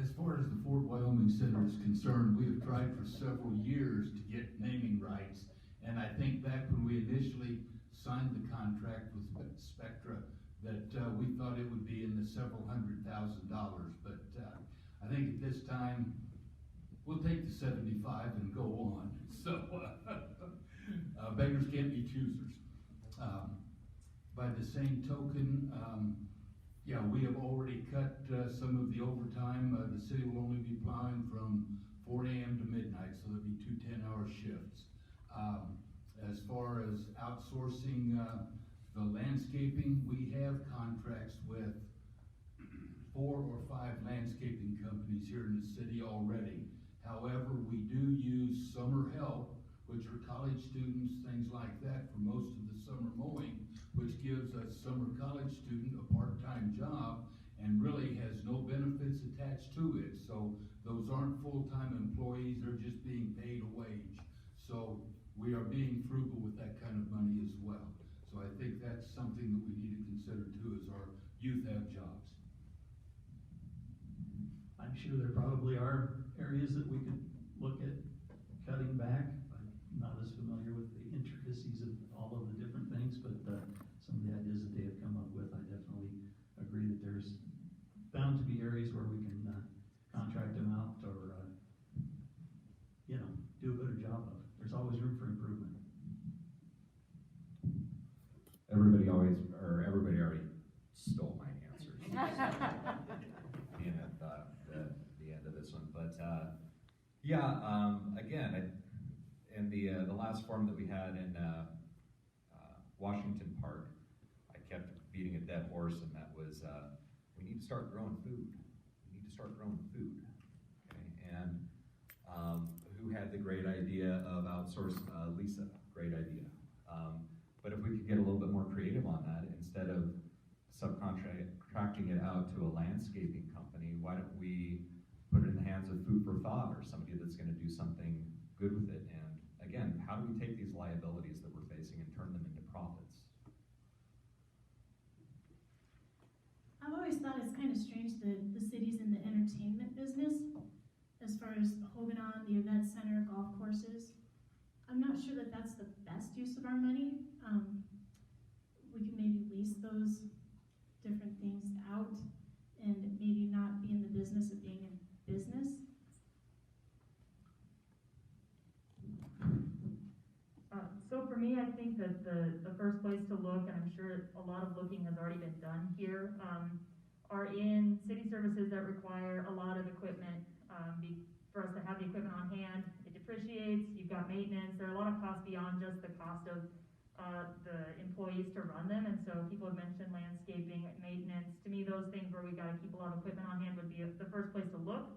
As far as the Fort Wyoming Center is concerned, we have tried for several years to get naming rights, and I think back when we initially signed the contract with Spectra, that we thought it would be in the several $100,000, but I think at this time we'll take the 75 and go on. So beggars can't be choosers. By the same token, we have already cut some of the overtime. The city will only be plowing from 4 a.m. to midnight, so there'll be 2 10-hour shifts. As far as outsourcing the landscaping, we have contracts with 4 or 5 landscaping companies here in the city already. However, we do use summer help, which are college students, things like that, for most of the summer mowing, which gives a summer college student a part-time job, and really has no benefits attached to it. So those aren't full-time employees, they're just being paid a wage. So we are being frugal with that kind of money as well. So I think that's something that we need to consider too, as our youth have jobs. I'm sure there probably are areas that we could look at cutting back. I'm not as familiar with the intricacies of all of the different things, but some of the ideas that they have come up with, I definitely agree that there's bound to be areas where we can contract them out or, do a better job of. There's always room for improvement. Everybody already stole my answers. Being at the end of this one, but again, in the last forum that we had in Washington Park, I kept beating a dead horse, and that was we need to start growing food. We need to start growing food. Okay, and who had the great idea of outsource? Lisa, great idea. But if we could get a little bit more creative on that, instead of subcontracting it out to a landscaping company, why don't we put it in the hands of Food for Thought or somebody that's going to do something good with it? And again, how do we take these liabilities that we're facing and turn them into profits? I've always thought it's kind of strange that the city's in the entertainment business, as far as Hoganon, the event center, golf courses. I'm not sure that that's the best use of our money. We could maybe lease those different things out and maybe not be in the business of being in business. So for me, I think that the first place to look, and I'm sure a lot of looking has already been done here, are in city services that require a lot of equipment. For us to have the equipment on hand, it depreciates, you've got maintenance, there are a lot of costs beyond just the cost of the employees to run them, and so people have mentioned landscaping, maintenance. To me, those things where we gotta keep a lot of equipment on hand would be the first place to look.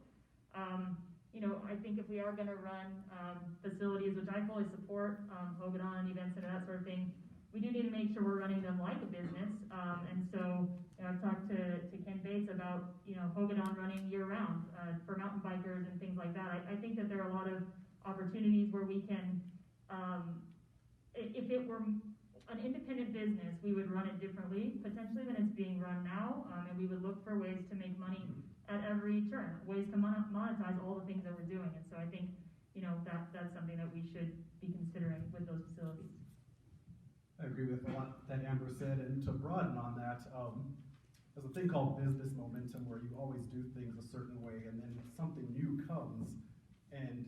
I think if we are gonna run facilities, which I fully support, Hoganon, events and that sort of thing, we do need to make sure we're running them like a business. And so I've talked to Ken Bates about, Hoganon running year round for mountain bikers and things like that. I think that there are a lot of opportunities where we can, if it were an independent business, we would run it differently, potentially than it's being run now. And we would look for ways to make money at every turn, ways to monetize all the things that we're doing. And so I think, that's something that we should be considering with those facilities. I agree with a lot that Amber said, and to broaden on that, there's a thing called business momentum where you always do things a certain way, and then something new comes, and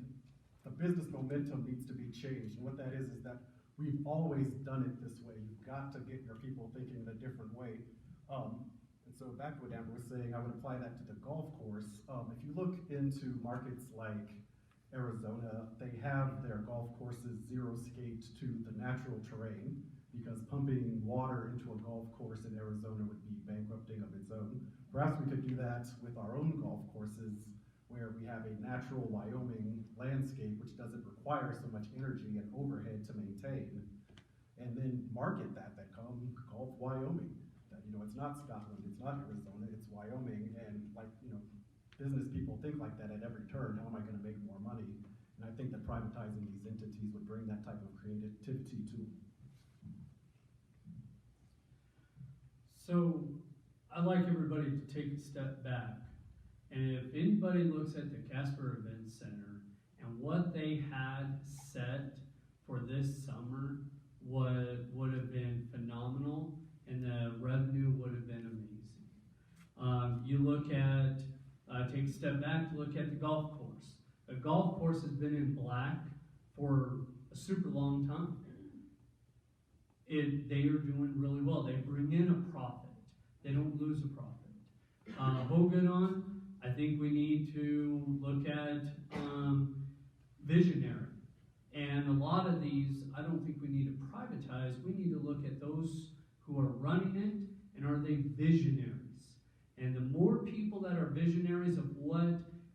the business momentum needs to be changed. And what that is that we've always done it this way. You've got to get your people thinking in a different way. And so back to what Amber was saying, I would apply that to the golf course. If you look into markets like Arizona, they have their golf courses zero skate to the natural terrain, because pumping water into a golf course in Arizona would be bankrupting of its own. Perhaps we could do that with our own golf courses, where we have a natural Wyoming landscape which doesn't require so much energy and overhead to maintain, and then market that come Golf Wyoming. That, it's not Scotland, it's not Arizona, it's Wyoming, and business people think like that at every turn. How am I going to make more money? And I think that privatizing these entities would bring that type of creativity to them. So I'd like everybody to take a step back. And if anybody looks at the Casper Event Center and what they had set for this summer would have been phenomenal, and the revenue would have been amazing. You look at, take a step back to look at the golf course. The golf course has been in black for a super long time. They are doing really well. They bring in a profit. They don't lose a profit. Hoganon, I think we need to look at visionary. And a lot of these, I don't think we need to privatize. We need to look at those who are running it, and are they visionaries? And the more people that are visionaries of what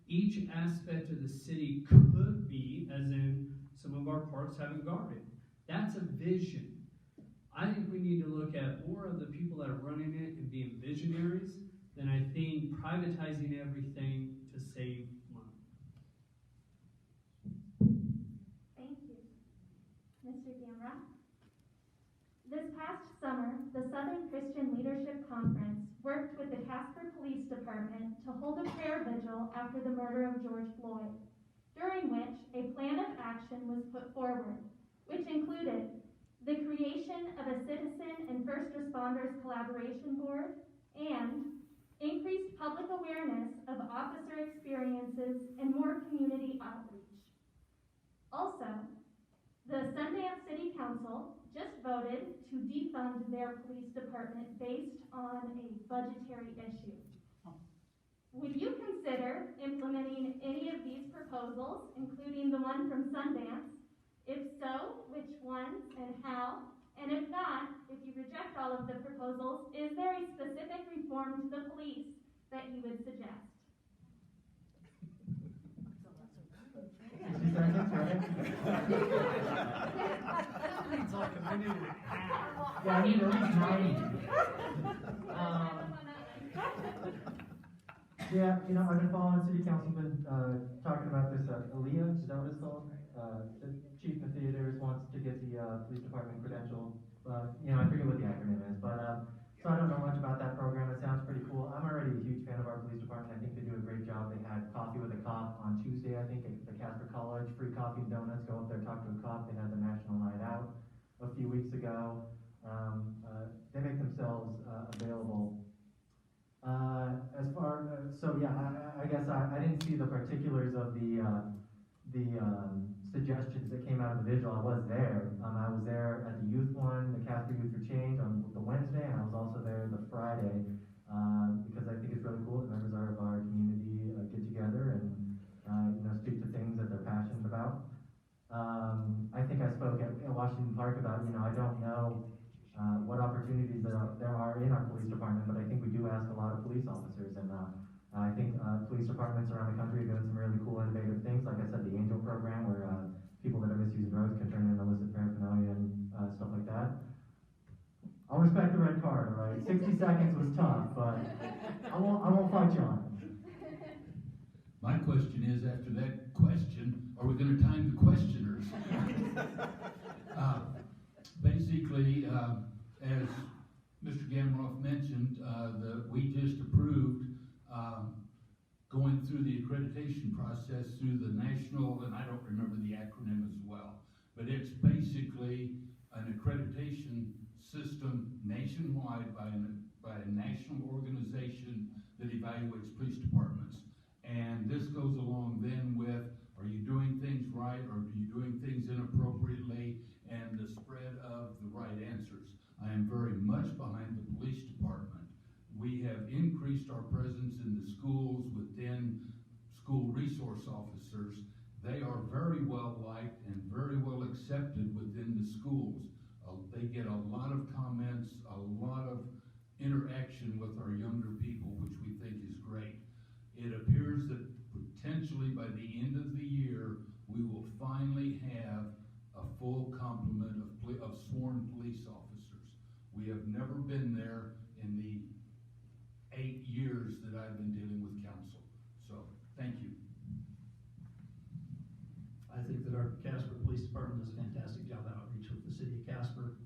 each aspect of the city could be, as in some of our parks have a garden, that's a vision. I think we need to look at more of the people that are running it and being visionaries than I think privatizing everything to save money. Thank you. Mr. Gamra? This past summer, the Southern Christian Leadership Conference worked with the Casper Police Department to hold a prayer vigil after the murder of George Floyd, during which a plan of action was put forward, which included the creation of a citizen and first responders collaboration board and increased public awareness of officer experiences and more community outreach. Also, the Sundance City Council just voted to defund their police department based on a budgetary issue. Would you consider implementing any of these proposals, including the one from Sundance? If so, which ones and how? And if not, if you reject all of the proposals, is there a specific reform to the police that you would suggest? 60 seconds, right? It's like a minute and a half. Yeah, I need at least 90. Yeah, you know, I've been following city council, been talking about this, Aaliyah, is that what it's called? The chief of theaters wants to get the police department credential. You know, I forget what the acronym is, but so I don't know much about that program. It sounds pretty cool. I'm already a huge fan of our police department. I think they do a great job. They had coffee with a cop on Tuesday, I think, at the Casper College. Free coffee and donuts. Go up there, talk to a cop. They had the National Night Out a few weeks ago. They make themselves available. As far so yeah, I guess I didn't see the particulars of the suggestions that came out of the vigil. I was there. I was there at the youth one, the Casper Youth for Change on the Wednesday, and I was also there the Friday because I think it's really cool that members of our community get together and you know, speak to things that they're passionate about. I think I spoke at Washington Park about, you know, I don't know what opportunities there are in our police department, but I think we do ask a lot of police officers, and I think police departments around the country are doing some really cool, innovative things. Like I said, the Angel program, where people that are misusing roads can turn in illicit paraphernalia and stuff like that. I'll respect the red card, all right? 60 seconds was tough, but I won't fight you on it. My question is, after that question, are we going to time the questioners? Basically, as Mr. Gamroff mentioned, we just approved going through the accreditation process through the national, and I don't remember the acronym as well, but it's basically an accreditation system nationwide by a national organization that evaluates police departments. And this goes along then with, are you doing things right, or are you doing things inappropriately, and the spread of the right answers. I am very much behind the police department. We have increased our presence in the schools within school resource officers. They are very well liked and very well accepted within the schools. They get a lot of comments, a lot of interaction with our younger people, which we think is great. It appears that potentially by the end of the year, we will finally have a full complement of sworn police officers. We have never been there in the 8 years that I've been dealing with council. So, thank you. I think that our Casper Police Department does a fantastic job of outreach with the city of Casper.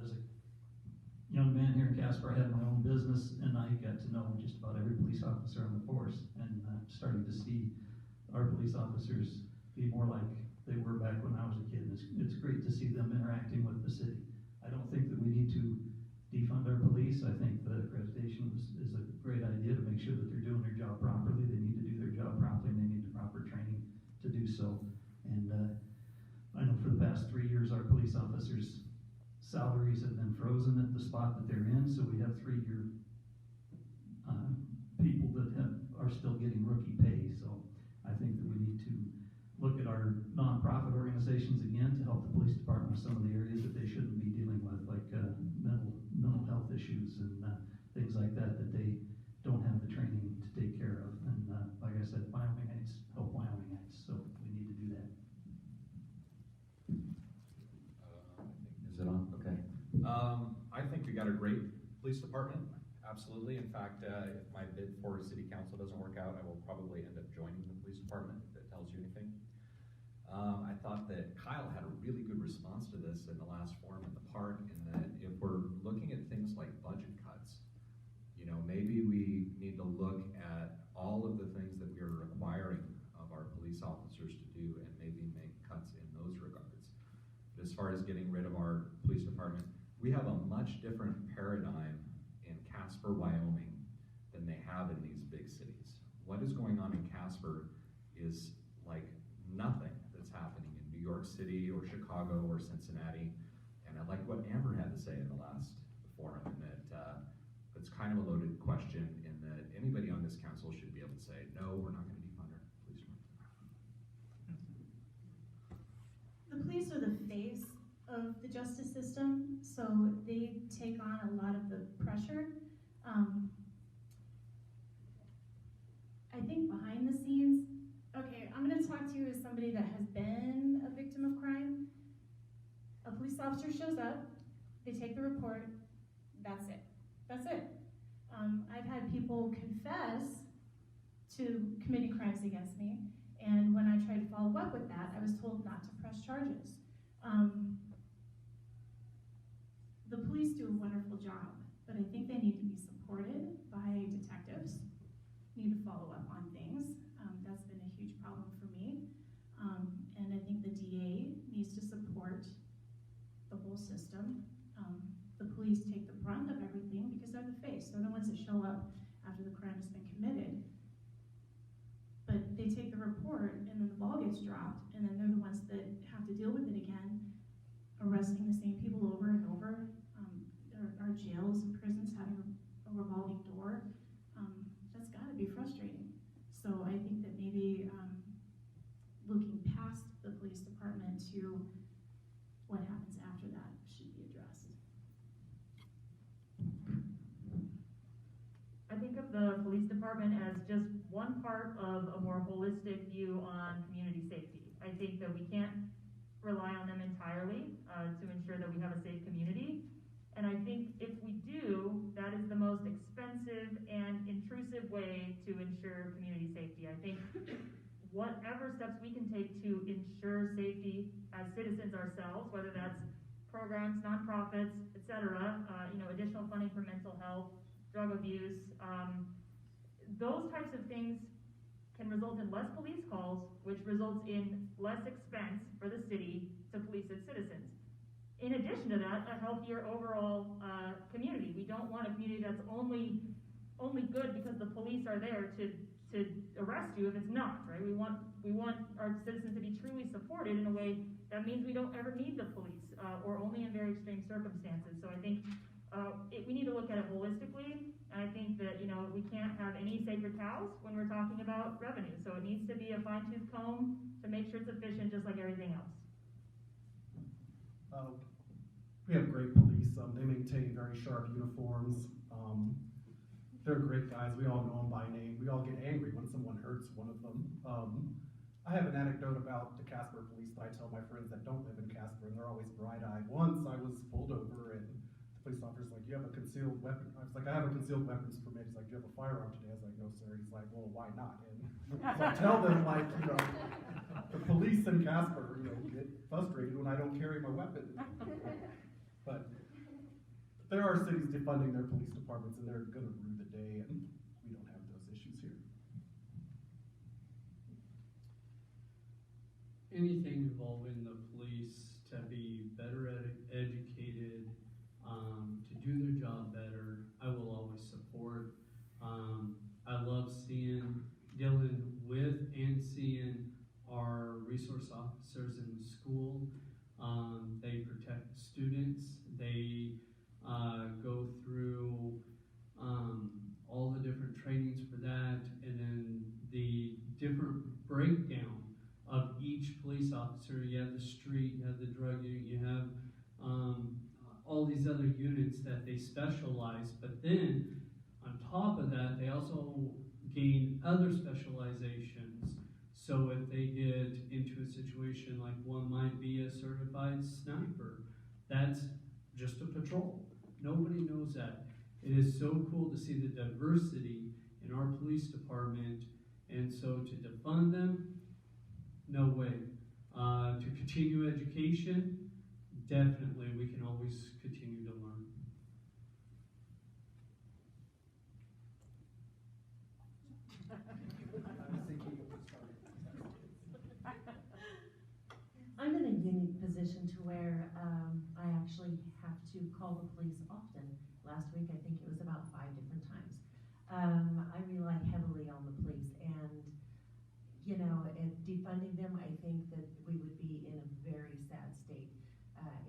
As a young man here in Casper, I had my own business, and I got to know just about every police officer on the force, and starting to see our police officers be more like they were back when I was a kid. It's great to see them interacting with the city. I don't think that we need to defund our police. I think the accreditation is a great idea to make sure that they're doing their job properly. They need to do their job properly, and they need the proper training to do so. And I know for the past 3 years, our police officers' salaries have been frozen at the spot that they're in, so we have 3-year people that are still getting rookie pay. So I think that we need to look at our nonprofit organizations again to help the police department with some of the areas that they shouldn't be dealing with, like mental health issues and things like that they don't have the training to take care of. And like I said, Wyomingites help Wyomingites, so we need to do that. Is it on? Okay. I think we got a great police department. Absolutely. In fact, if my bid for city council doesn't work out, I will probably end up joining the police department, if that tells you anything. I thought that Kyle had a really good response to this in the last forum in the park, in that if we're looking at things like budget cuts, you know, maybe we need to look at all of the things that we are requiring of our police officers to do and maybe make cuts in those regards. But as far as getting rid of our police department, we have a much different paradigm in Casper, Wyoming than they have in these big cities. What is going on in Casper is like nothing that's happening in New York City or Chicago or Cincinnati. And I like what Amber had to say in the last forum, in that it's kind of a loaded question, in that anybody on this council should be able to say, no, we're not going to defund our police department. The police are the face of the justice system, so they take on a lot of the pressure. I think behind the scenes, okay, I'm going to talk to you as somebody that has been a victim of crime. A police officer shows up, they take the report, that's it. That's it. I've had people confess to committing crimes against me, and when I tried to follow up with that, I was told not to press charges. The police do a wonderful job, but I think they need to be supported by detectives, need to follow up on things. That's been a huge problem for me. And I think the DA needs to support the whole system. The police take the brunt of everything because they're the face. They're the ones that show up after the crime has been committed. But they take the report, and then the ball gets dropped, and then they're the ones that have to deal with it again, arresting the same people over and over. Our jails and prisons having a revolving door. That's got to be frustrating. So I think that maybe looking past the police department to what happens after that should be addressed. I think of the police department as just one part of a more holistic view on community safety. I think that we can't rely on them entirely to ensure that we have a safe community. And I think if we do, that is the most expensive and intrusive way to ensure community safety. I think whatever steps we can take to ensure safety as citizens ourselves, whether that's programs, nonprofits, etc., additional funding for mental health, drug abuse, those types of things can result in less police calls, which results in less expense for the city to police its citizens. In addition to that, a healthier overall community. We don't want a community that's only good because the police are there to arrest you if it's not, right? We want our citizens to be truly supported in a way that means we don't ever need the police or only in very extreme circumstances. So I think we need to look at it holistically, and I think that we can't have any sacred cows when we're talking about revenue. So it needs to be a fine-tooth comb to make sure it's efficient, just like everything else. We have great police. They maintain very sharp uniforms. They're great guys. We all know them by name. We all get angry when someone hurts one of them. I have an anecdote about the Casper police that I tell my friends that don't live in Casper, and they're always bright-eyed. Once I was pulled over, and the police officer's like, "You have a concealed weapon?" I was like, "I have a concealed weapons permit." He's like, "Do you have a firearm today?" I was like, "No, sir." He's like, "Well, why not?" And so I tell them, like, the police in Casper, get frustrated when I don't carry my weapon. But there are cities defunding their police departments, and they're going to rue the day, and we don't have those issues here. Anything involving the police to be better educated, to do their job better, I will always support. I love dealing with and seeing our resource officers in the school. They protect students. They go through all the different trainings for that, and then the different breakdown of each police officer. You have the street, you have the drug unit, you have all these other units that they specialize, but then on top of that, they also gain other specializations. So if they get into a situation like one might be a certified sniper, that's just a patrol. Nobody knows that. It is so cool to see the diversity in our police department, and so to defund them, no way. To continue education, definitely, we can always continue to learn. I'm in a unique position to where I actually have to call the police often. Last week, I think it was about 5 different times. I rely heavily on the police, and defunding them, I think that we would be in a very sad state.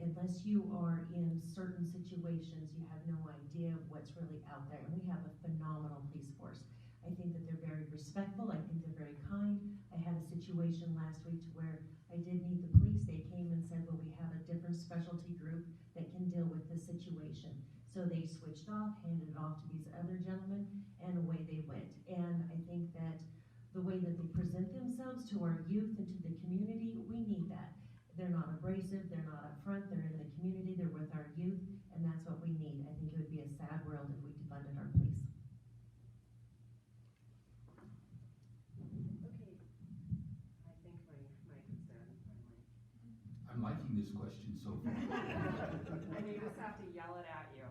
Unless you are in certain situations, you have no idea what's really out there. And we have a phenomenal police force. I think that they're very respectful. I think they're very kind. I had a situation last week where I did need the police. They came and said, well, we have a different specialty group that can deal with this situation. So they switched off, handed it off to these other gentlemen, and away they went. And I think that the way that they present themselves to our youth and to the community, we need that. They're not abrasive, they're not up front, they're in the community, they're with our youth, and that's what we need. I think it would be a sad world if we defunded our police. Okay, I think my mic is dead. I'm liking this question so far. And you just have to yell it at you.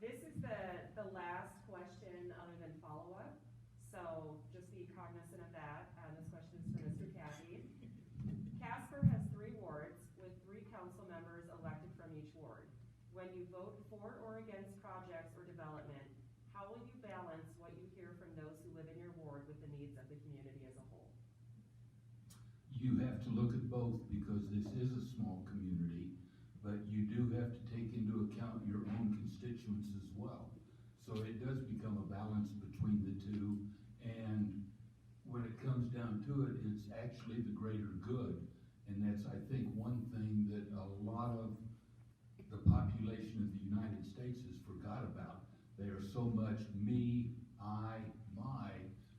This is the last question other than follow-up, so just be cognizant of that. This question is for Mr. Cathy. Casper has 3 wards with 3 council members elected from each ward. When you vote for or against projects or development, how will you balance what you hear from those who live in your ward with the needs of the community as a whole? You have to look at both because this is a small community, but you do have to take into account your own constituents as well. So it does become a balance between the two, and when it comes down to it, it's actually the greater good. And that's, I think, one thing that a lot of the population of the United States has forgot about. They are so much me, I, my,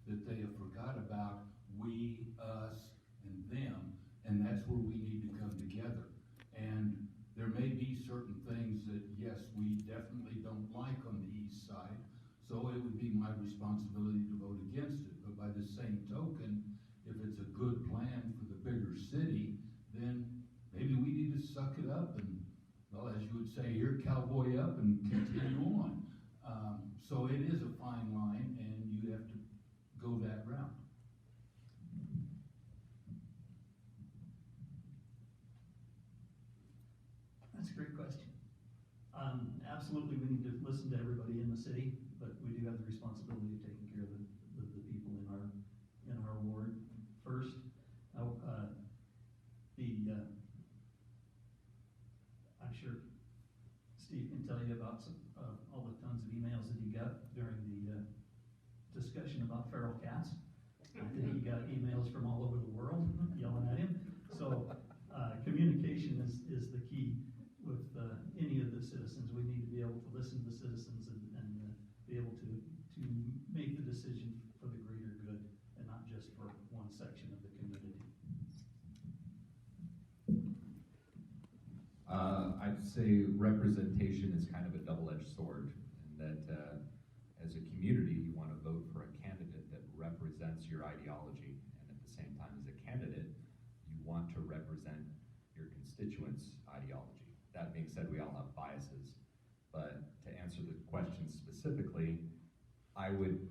that they have forgot about we, us, and them, and that's where we need to come together. And there may be certain things that, yes, we definitely don't like on the east side, so it would be my responsibility to vote against it. But by the same token, if it's a good plan for the bigger city, then maybe we need to suck it up and, well, as you would say here, cowboy up and continue on. So it is a fine line, and you have to go that route. That's a great question. Absolutely, we need to listen to everybody in the city, but we do have the responsibility of taking care of the people in our ward first. I'm sure Steve can tell you about all the tons of emails that he got during the discussion about feral cats. I think he got emails from all over the world yelling at him. So communication is the key with any of the citizens. We need to be able to listen to the citizens and be able to make the decision for the greater good and not just for one section of the community. I'd say representation is kind of a double-edged sword, in that as a community, you want to vote for a candidate that represents your ideology, and at the same time, as a candidate, you want to represent your constituents' ideology. That being said, we all have biases, but to answer the question specifically, I would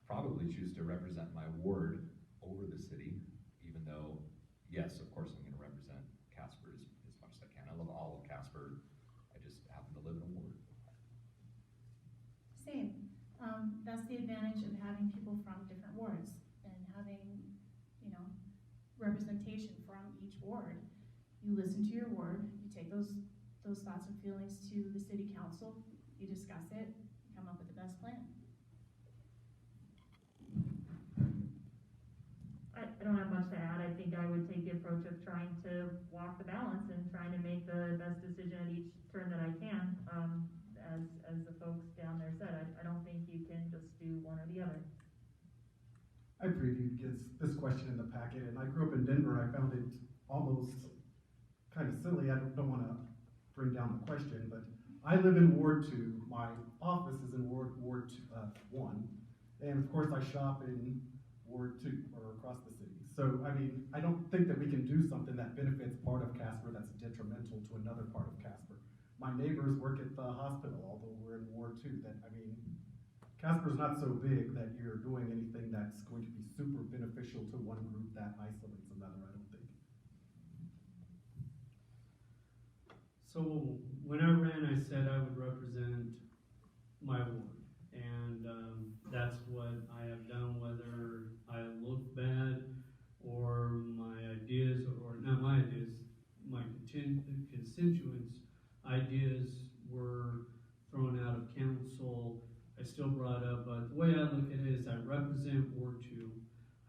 probably choose to represent my ward over the city, even though, yes, of course, I'm going to represent Casper as much as I can. I love all of Casper. I just happen to live in a ward. Same. That's the advantage of having people from different wards and having, representation from each ward. You listen to your ward, you take those thoughts and feelings to the city council, you discuss it, come up with the best plan. I don't have much to add. I think I would take the approach of trying to walk the balance and trying to make the best decision at each turn that I can. As the folks down there said, I don't think you can just do one or the other. I previewed this question in the packet, and I grew up in Denver. I found it almost kind of silly. I don't want to bring down the question, but I live in Ward 2, my office is in Ward 1, and of course I shop in Ward 2, or across the city. So, I mean, I don't think that we can do something that benefits part of Casper that's detrimental to another part of Casper. My neighbors work at the hospital, although we're in Ward 2, Casper's not so big that you're doing anything that's going to be super beneficial to one group that isolates another, I don't think. So when I ran, I said I would represent my ward, and that's what I have done, whether I look bad or my ideas, or not my ideas, my constituents' ideas were thrown out of council. I still brought up, but the way I look at it is I represent Ward 2.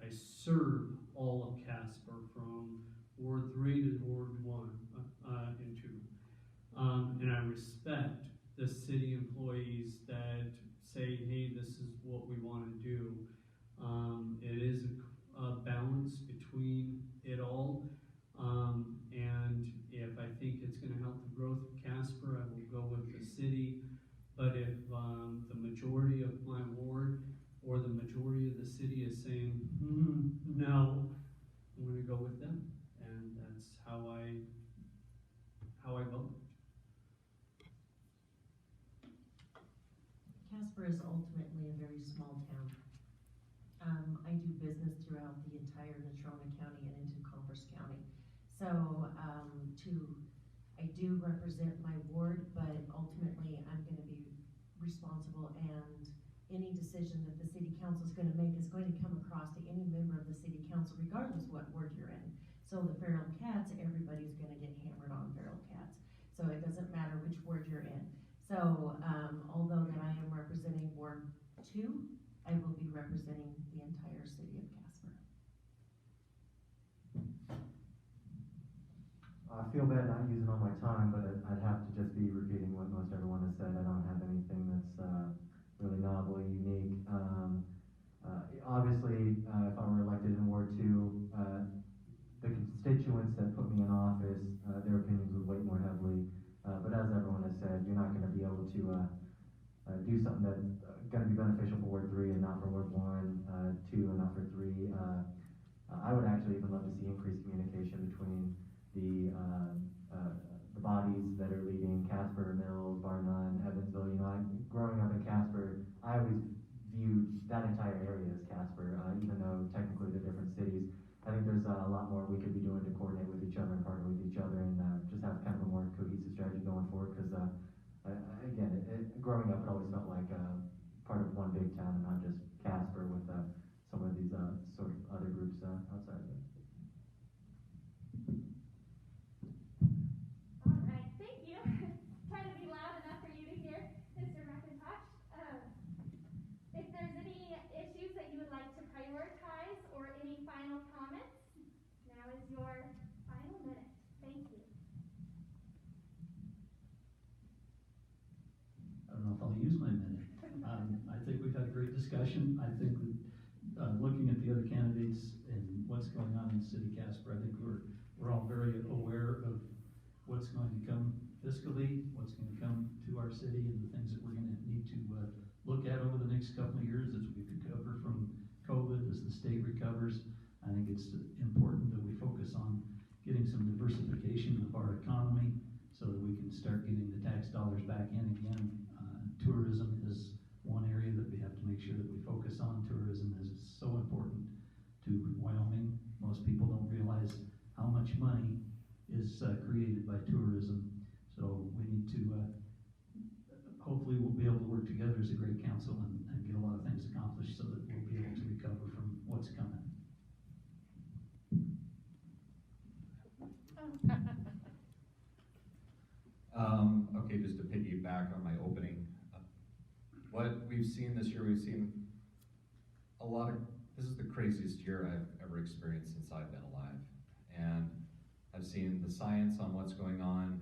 I serve all of Casper from Ward 3 to Ward 1 and 2. And I respect the city employees that say, hey, this is what we want to do. It is a balance between it all. And if I think it's going to help the growth of Casper, I will go with the city. But if the majority of my ward or the majority of the city is saying, no, I'm going to go with them. And that's how I vote. Casper is ultimately a very small town. I do business throughout the entire Natrona County and into Commerce County. So I do represent my ward, but ultimately I'm going to be responsible, and any decision that the city council is going to make is going to come across to any member of the city council, regardless what ward you're in. So the feral cats, everybody's going to get hammered on feral cats. So it doesn't matter which ward you're in. So although that I am representing Ward 2, I will be representing the entire city of Casper. I feel bad not using all my time, but I'd have to just be repeating what most everyone has said. I don't have anything that's really novel or unique. Obviously, if I were elected in Ward 2, the constituents that put me in office, their opinions would weigh more heavily. But as everyone has said, you're not going to be able to do something that's going to be beneficial for Ward 3 and not for Ward 1, 2 and not for 3. I would actually even love to see increased communication between the bodies that are leading Casper, Mills, Bar None, Evansville. You know, growing up in Casper, I always viewed that entire area as Casper, even though technically they're different cities. I think there's a lot more we could be doing to coordinate with each other and partner with each other and just have kind of a more cohesive strategy going forward. Because again, growing up, it always felt like part of one big town and not just Casper with some of these sort of other groups outside of it. All right, thank you. Try to be loud enough for you to hear, Mr. McIntosh. If there's any issues that you would like to prioritize or any final comments, now is your final minute. Thank you. I don't know if I'll use my minute. I think we've had a great discussion. I think that looking at the other candidates and what's going on in the city of Casper, I think we're all very aware of what's going to come fiscally, what's going to come to our city, and the things that we're going to need to look at over the next couple of years as we recover from COVID, as the state recovers. I think it's important that we focus on getting some diversification of our economy so that we can start getting the tax dollars back in again. Tourism is one area that we have to make sure that we focus on. Tourism is so important to Wyoming. Most people don't realize how much money is created by tourism. So we need to, hopefully we'll be able to work together as a great council and get a lot of things accomplished so that we'll be able to recover from what's coming. Okay, just to piggyback on my opening, what we've seen this year, we've seen this is the craziest year I've ever experienced since I've been alive. And I've seen the science on what's going on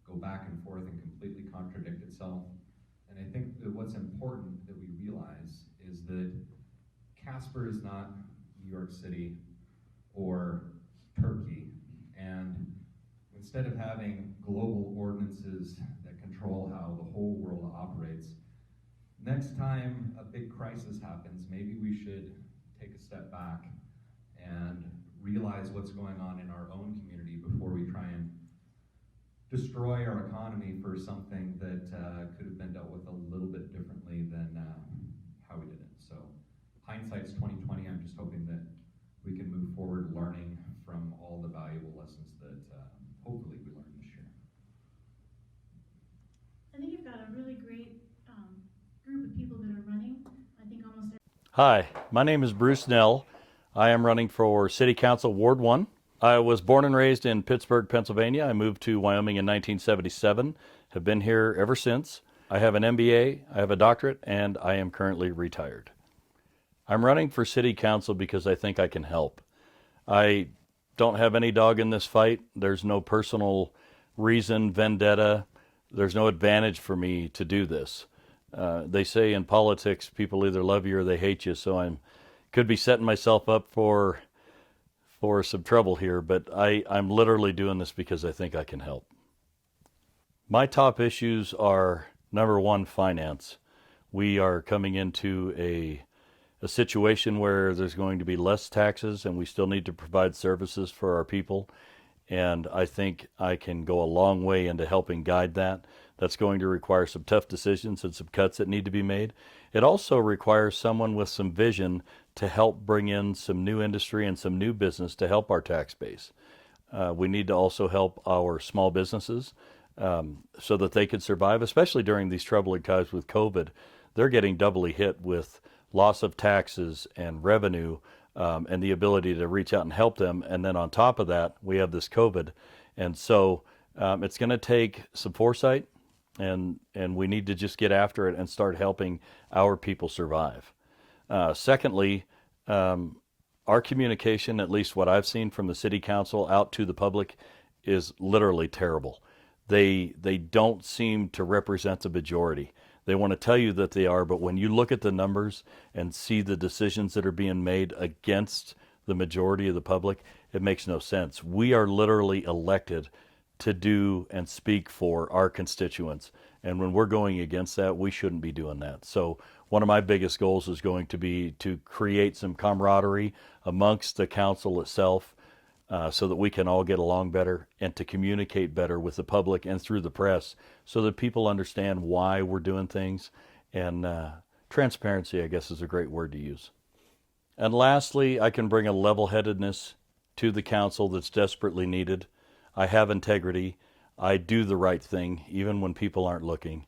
go back and forth and completely contradict itself. And I think that what's important that we realize is that Casper is not New York City or Turkey. And when instead of having global ordinances that control how the whole world operates, next time a big crisis happens, maybe we should take a step back and realize what's going on in our own community before we try and destroy our economy for something that could have been dealt with a little bit differently than how we did it. So hindsight's 2020. I'm just hoping that we can move forward learning from all the valuable lessons that hopefully we learned this year. I think you've got a really great group of people that are running. I think almost. Hi, my name is Bruce Nell. I am running for City Council Ward 1. I was born and raised in Pittsburgh, Pennsylvania. I moved to Wyoming in 1977, have been here ever since. I have an MBA, I have a doctorate, and I am currently retired. I'm running for City Council because I think I can help. I don't have any dog in this fight. There's no personal reason, vendetta. There's no advantage for me to do this. They say in politics, people either love you or they hate you, so I could be setting myself up for some trouble here, but I'm literally doing this because I think I can help. My top issues are, number one, finance. We are coming into a situation where there's going to be less taxes and we still need to provide services for our people. And I think I can go a long way into helping guide that. That's going to require some tough decisions and some cuts that need to be made. It also requires someone with some vision to help bring in some new industry and some new business to help our tax base. We need to also help our small businesses so that they can survive, especially during these troubling times with COVID. They're getting doubly hit with loss of taxes and revenue and the ability to reach out and help them. And then on top of that, we have this COVID. And so it's going to take some foresight, and we need to just get after it and start helping our people survive. Secondly, our communication, at least what I've seen from the City Council out to the public, is literally terrible. They don't seem to represent the majority. They want to tell you that they are, but when you look at the numbers and see the decisions that are being made against the majority of the public, it makes no sense. We are literally elected to do and speak for our constituents. And when we're going against that, we shouldn't be doing that. So one of my biggest goals is going to be to create some camaraderie amongst the council itself so that we can all get along better and to communicate better with the public and through the press so that people understand why we're doing things. And transparency, I guess, is a great word to use. And lastly, I can bring a level-headedness to the council that's desperately needed. I have integrity. I do the right thing, even when people aren't looking.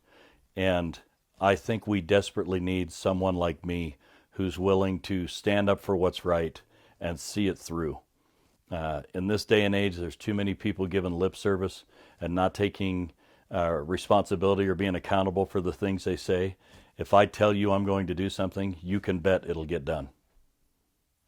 And I think we desperately need someone like me who's willing to stand up for what's right and see it through. In this day and age, there's too many people giving lip service and not taking responsibility or being accountable for the things they say. If I tell you I'm going to do something, you can bet it'll get done.